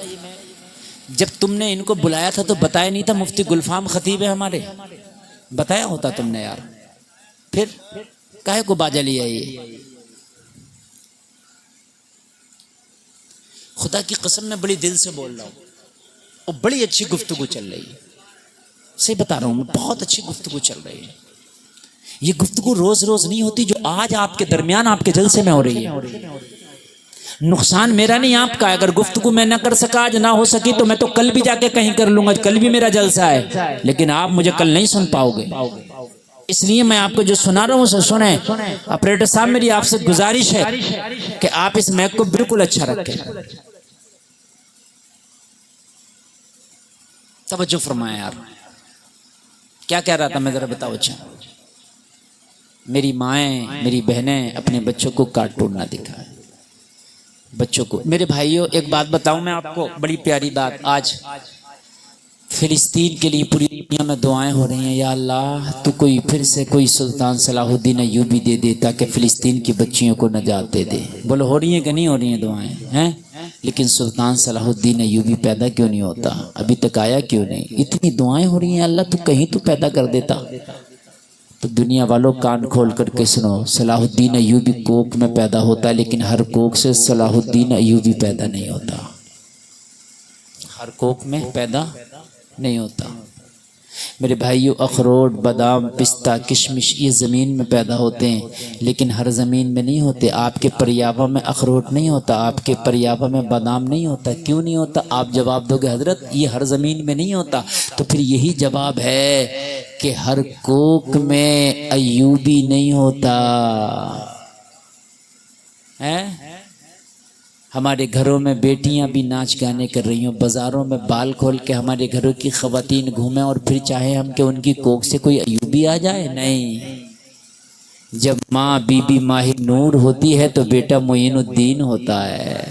جب تم نے ان کو بلایا تھا تو بتایا نہیں تھا مفتی گلفام خطیب ہے ہمارے، بتایا ہوتا تم نے یار، پھر کاہے کو باجا لیا یہ؟ خدا کی قسم میں بڑی دل سے بول رہا ہوں، اور بڑی اچھی گفتگو چل رہی ہے، صحیح بتا رہا ہوں، بہت اچھی گفتگو چل رہی ہے۔ یہ گفتگو روز روز نہیں ہوتی جو آج آپ کے درمیان آپ کے جلسے میں ہو رہی ہے۔ نقصان میرا نہیں آپ کا، اگر گفتگو میں نہ کر سکا آج نہ ہو سکی تو میں تو کل بھی جا کے کہیں کر لوں گا، کل بھی میرا جلسہ ہے، لیکن آپ مجھے کل نہیں سن پاؤ گے۔ اس لیے میں آپ کو جو سنا رہا ہوں اسے سنیں. آپریٹر صاحب میری آپ سے گزارش ہے کہ آپ اس میک کو بالکل اچھا رکھیں. توجہ فرمائیں یار. کیا کہہ رہا تھا میں ذرا بتاؤ. اچھا میری مائیں میری بہنیں اپنے بچوں کو کارٹون نہ دکھائیں. بچوں کو میرے بھائیوں ایک بات بتاؤں میں آپ کو, بڑی پیاری بات. آج فلسطین کے لیے پوری دنیا میں دعائیں ہو رہی ہیں, یا اللہ تو کوئی پھر سے کوئی سلطان صلاح الدین ایوبی دے دے تاکہ فلسطین کی بچیوں کو نجات دے دے. بولو ہو رہی ہیں کہ نہیں ہو رہی ہیں دعائیں ہیں؟ لیکن سلطان صلاح الدین ایوبی پیدا کیوں نہیں ہوتا؟ ابھی تک آیا کیوں نہیں؟ اتنی دعائیں ہو رہی ہیں, اللہ تو کہیں تو پیدا کر دیتا. تو دنیا والوں کان کھول کر کے سنو, صلاح الدین ایوبی کوک میں پیدا ہوتا ہے, لیکن ہر کوک سے صلاح الدین ایوبی پیدا نہیں ہوتا. ہر کوک میں پیدا نہیں ہوتا. میرے بھائیو, اخروٹ بادام پستہ کشمش یہ زمین میں پیدا ہوتے ہیں, لیکن ہر زمین میں نہیں ہوتے. آپ کے پریابہ میں اخروٹ نہیں ہوتا, آپ کے پریابہ میں بادام نہیں ہوتا. کیوں نہیں ہوتا؟ آپ جواب دو گے حضرت یہ ہر زمین میں نہیں ہوتا. تو پھر یہی جواب ہے کہ ہر کوک میں ایوبی نہیں ہوتا ہے. ہمارے گھروں میں بیٹیاں بھی ناچ گانے کر رہی ہوں, بازاروں میں بال کھول کے ہمارے گھروں کی خواتین گھومیں, اور پھر چاہے ہم کہ ان کی کوکھ سے کوئی ایوبی آ جائے. نہیں, جب ماں بی بی ماہر نور ہوتی ہے تو بیٹا معین الدین ہوتا ہے.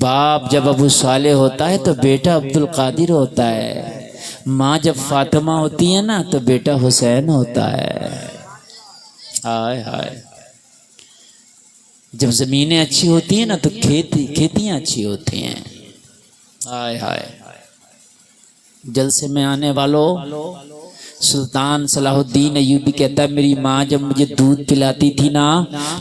باپ جب ابو صالح ہوتا ہے تو بیٹا عبد القادر ہوتا ہے. ماں جب فاطمہ ہوتی ہے نا تو بیٹا حسین ہوتا ہے. ہائے ہائے. جب زمینیں اچھی ہوتی ہیں نا تو کھیتیاں اچھی ہوتی ہیں. ہائے ہائے. جلسے میں آنے والوں, سلطان صلاح الدین ایوبی کہتا ہے میری ماں جب مجھے دودھ پلاتی تھی نا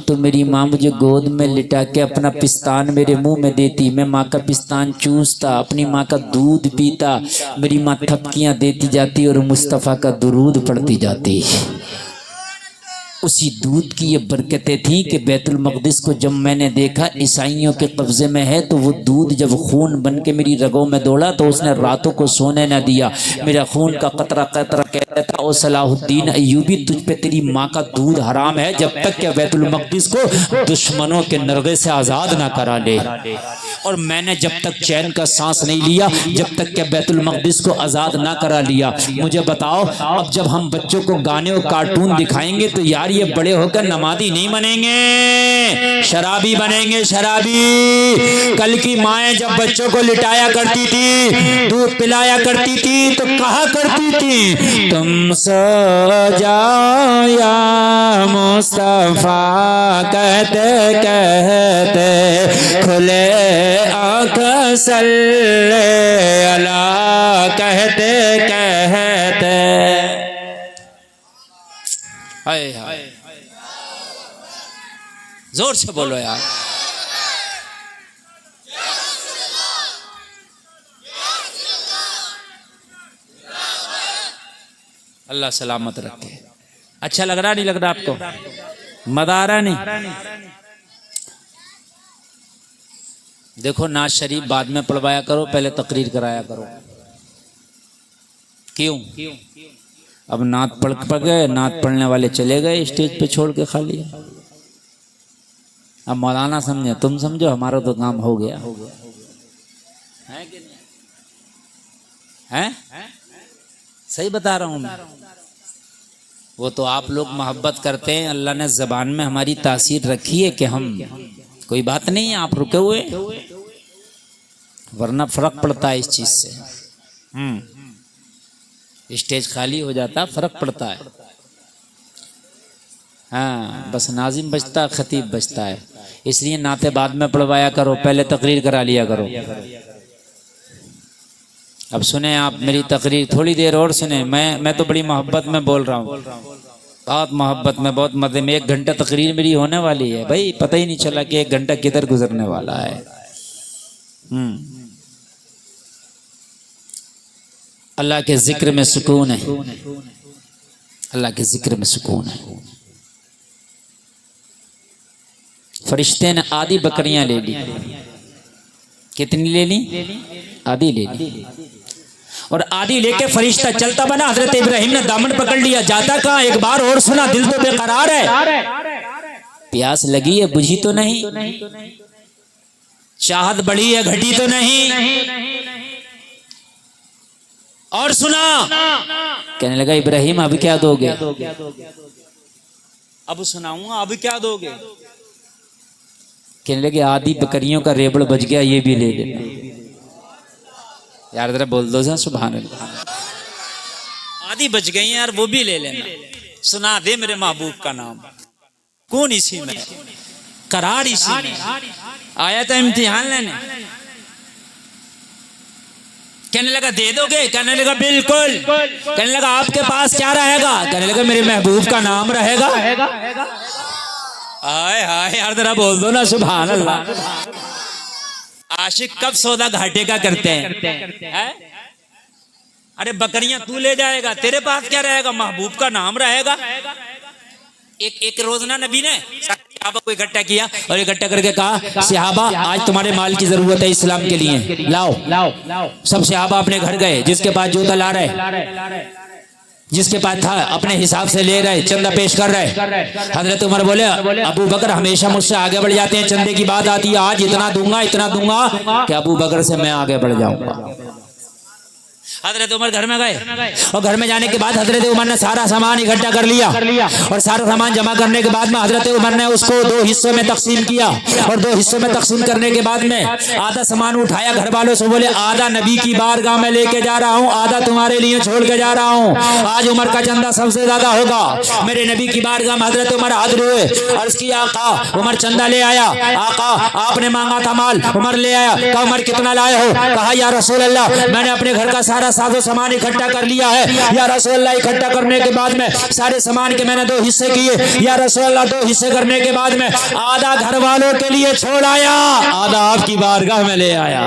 تو میری ماں مجھے گود میں لٹا کے اپنا پستان میرے منہ میں دیتی. میں ماں کا پستان چوستا, اپنی ماں کا دودھ پیتا. میری ماں تھپکیاں دیتی جاتی اور مصطفیٰ کا درود پڑھتی جاتی. اسی دودھ کی یہ برکتیں تھیں کہ بیت المقدس کو جب میں نے دیکھا عیسائیوں کے قبضے میں ہے, تو وہ دودھ جب خون بن کے میری رگوں میں دوڑا تو اس نے راتوں کو سونے نہ دیا. میرا خون کا قطرہ قطرہ کہتا تھا او صلاح الدین ایوبی تجھ پہ تیری ماں کا دودھ حرام ہے جب تک کہ بیت المقدس کو دشمنوں کے نرغے سے آزاد نہ کرا لے. اور میں نے جب تک چین کا سانس نہیں لیا جب تک کہ بیت المقدس کو آزاد نہ کرا لیا. مجھے بتاؤ, اب جب ہم بچوں کو گانے اور کارٹون دکھائیں گے تو یار یہ بڑے ہو کر نمازی نہیں بنیں گے, شرابی بنیں گے, شرابی. کل کی مائیں جب بچوں کو لٹایا کرتی تھی, دودھ پلایا کرتی تھی تو کہا کرتی تھی تم سو جاؤ یا مصطفیٰ کہتے کہتے کھلے آنکھ صلی اللہ کہتے کہتے. ہائے ہائے, زور سے بولو یار. اللہ سلامت رکھے. اچھا لگ رہا نہیں لگ رہا آپ کو؟ مزہ آ رہا نہیں؟ دیکھو نعت شریف بعد میں پڑھوایا کرو, پہلے تقریر کرایا کرو. کیوں؟ اب نعت پڑھ گئے, نعت پڑھنے والے چلے گئے اسٹیج پہ چھوڑ کے خالی. اب مولانا سمجھے, تم سمجھو, ہمارا تو کام ہو گیا. ہے صحیح بتا رہا ہوں میں. وہ تو آپ لوگ محبت کرتے ہیں, اللہ نے زبان میں ہماری تاثیر رکھی ہے کہ ہم, کوئی بات نہیں ہے, آپ رکے ہوئے, ورنہ فرق پڑتا ہے اس چیز سے. اسٹیج خالی ہو جاتا, فرق پڑتا ہے. ہاں بس ناظم بچتا, خطیب بچتا ہے, اس لیے نعتیں بعد میں پڑھوایا کرو, پہلے تقریر کرا لیا کرو. اب سنیں آپ میری تقریر تھوڑی دیر اور سنیں. میں تو بڑی محبت میں بول رہا ہوں, بہت محبت میں, بہت مزے میں. 1 گھنٹہ تقریر میری ہونے والی ہے بھائی, پتہ ہی نہیں چلا کہ 1 گھنٹہ کدھر گزرنے والا ہے. اللہ کے ذکر میں سکون ہے, اللہ کے ذکر میں سکون ہے. فرشتے نے آدھی بکریاں لے لی. کتنی لے لی؟ آدھی لے لی. اور آدھی لے کے فرشتہ چلتا بنا. حضرت ابراہیم نے دامن پکڑ لیا, جاتا کہاں, ایک بار اور سنا, دل تو بے قرار ہے. پیاس لگی ہے, بجھی تو نہیں, چاہت بڑی ہے, گھٹی تو نہیں. اور سنا, کہنے لگا ابراہیم اب کیا دو گے؟ اب سناؤں گا, اب کیا دو گے؟ کہنے لگے آدھی بکریوں کا ریبڑ بچ گیا, یہ بھی لے لینا. یار ذرا بول دو سبحان اللہ. آدھی بچ گئی ہیں یار, وہ بھی لے لینا. سنا دے میرے محبوب کا نام. کون اسی میں, قرار اسی میں. آیا تھا امتحان لینے. کہنے لگا دے دو گے؟ کہنے لگا بالکل. کہنے لگا آپ کے پاس کیا رہے گا؟ کہنے لگا میرے محبوب کا نام رہے گا. ہائے ہائے یار ذرا بول دو نا سبحان اللہ. عاشق کب سودا گھاٹے کا کرتے ہیں؟ ارے بکریاں تو لے جائے گا, تیرے پاس کیا رہے گا؟ محبوب کا نام رہے گا. ایک روز نا نبی نے صحابہ کو اکٹھا کیا اور اکٹھا کر کے کہا صحابہ آج تمہارے مال کی ضرورت ہے اسلام کے لیے, لاؤ. سب صحابہ اپنے گھر گئے, جس کے پاس جوتا لا رہے, جس کے پاس تھا اپنے حساب سے لے رہے, چندہ پیش کر رہے. حضرت عمر بولے ابو بکر ہمیشہ مجھ سے آگے بڑھ جاتے ہیں, چندے کی بات آتی ہے آج اتنا دوں گا کہ ابو بکر سے میں آگے بڑھ جاؤں گا. حضرت عمر گھر میں گئے اور گھر میں جانے کے بعد حضرت عمر نے سارا سامان اکٹھا کر لیا اور سارا سامان جمع کرنے کے بعد میں حضرت عمر نے اس کو 2 حصوں میں تقسیم کیا اور 2 حصوں میں تقسیم کرنے کے بعد میں آدھا سامان اٹھایا, گھر والوں سے بولے آدھا نبی کی بارگاہ میں لے کے جا رہا ہوں, آدھا تمہارے لیے چھوڑ کے جا رہا ہوں. آج عمر کا چندہ سب سے زیادہ ہوگا. میرے نبی کی بارگاہ میں حضرت عمر حاضر ہوئے, عرض کیا آقا. عمر چندہ لے آیا. آقا آپ نے مانگا تھا مال, عمر لے آیا. کہا عمر کتنا لائے ہو؟ کہا یا رسول اللہ میں نے اپنے گھر کا سارا ساز و سامان اکٹھا کر لیا ہے. یا رسول اللہ اکٹھا کرنے کے بعد میں سارے سامان کے میں نے 2 حصے کیے. یا رسول اللہ 2 حصے کرنے کے بعد میں آدھا گھر والوں کے لیے چھوڑ آیا, آدھا آپ کی بارگاہ میں لے آیا.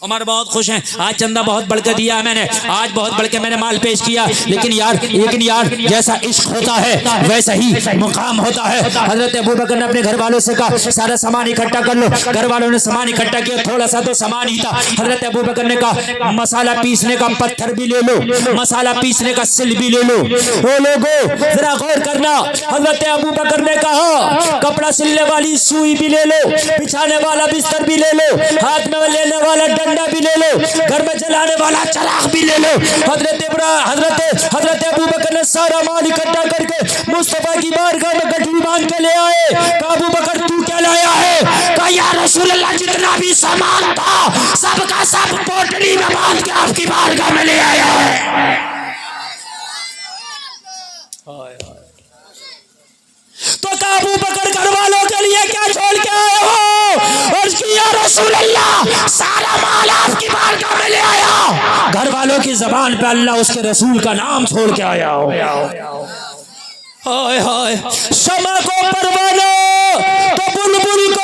عمر بہت خوش ہیں, آج چندہ بہت بڑھ کے دیا ہے میں نے, آج بہت بڑھ کے میں نے مال پیش کیا. لیکن یار جیسا عشق ہوتا ہے ویسا ہی مقام ہوتا ہے. حضرت ابو بکر نے اپنے گھر والوں سے کہا سارا سامان اکٹھا کر لو. گھر والوں نے سامان اکٹھا کیا, تھوڑا سا تو سامان ہی تھا. حضرت ابو بکر نے کہا مسالہ پیسنے کا پتھر بھی لے لو, مسالہ پیسنے کا سل بھی لے لو. وہ لوگوں ذرا غور کرنا, حضرت ابو بکر نے کہا کپڑا سلنے والی سوئی بھی لے لو, بچھانے والا بستر بھی لے لو, ہاتھ میں لینے والا ڈنڈا بھی لے لو, گھر میں جلانے والا چراغ بھی لے لو. حضرت ابو بکر نے سارا مال اکٹھا کر کے مصطفیٰ کی بارگاہ میں گٹھڑی باندھ کے لے آئے. کہا ابو بکر تو کیا لایا ہے؟ کہا یا رسول اللہ جتنا بھی سامان تھا سب کا سب پوٹلی میں باندھ کے آپ کی بارگاہ میں لے آیا ہے. تو کہا ابو بکر گھر والوں کے لیے کیا چھوڑ کے آئے ہو؟ اور یا رسول اللہ سارا مال آپ کی بارگاہ میں لے آیا. گھر والوں کی زبان پہ اللہ اس کے رسول کا نام چھوڑ کے آیا ہو. ہائے ہائے, شمع کو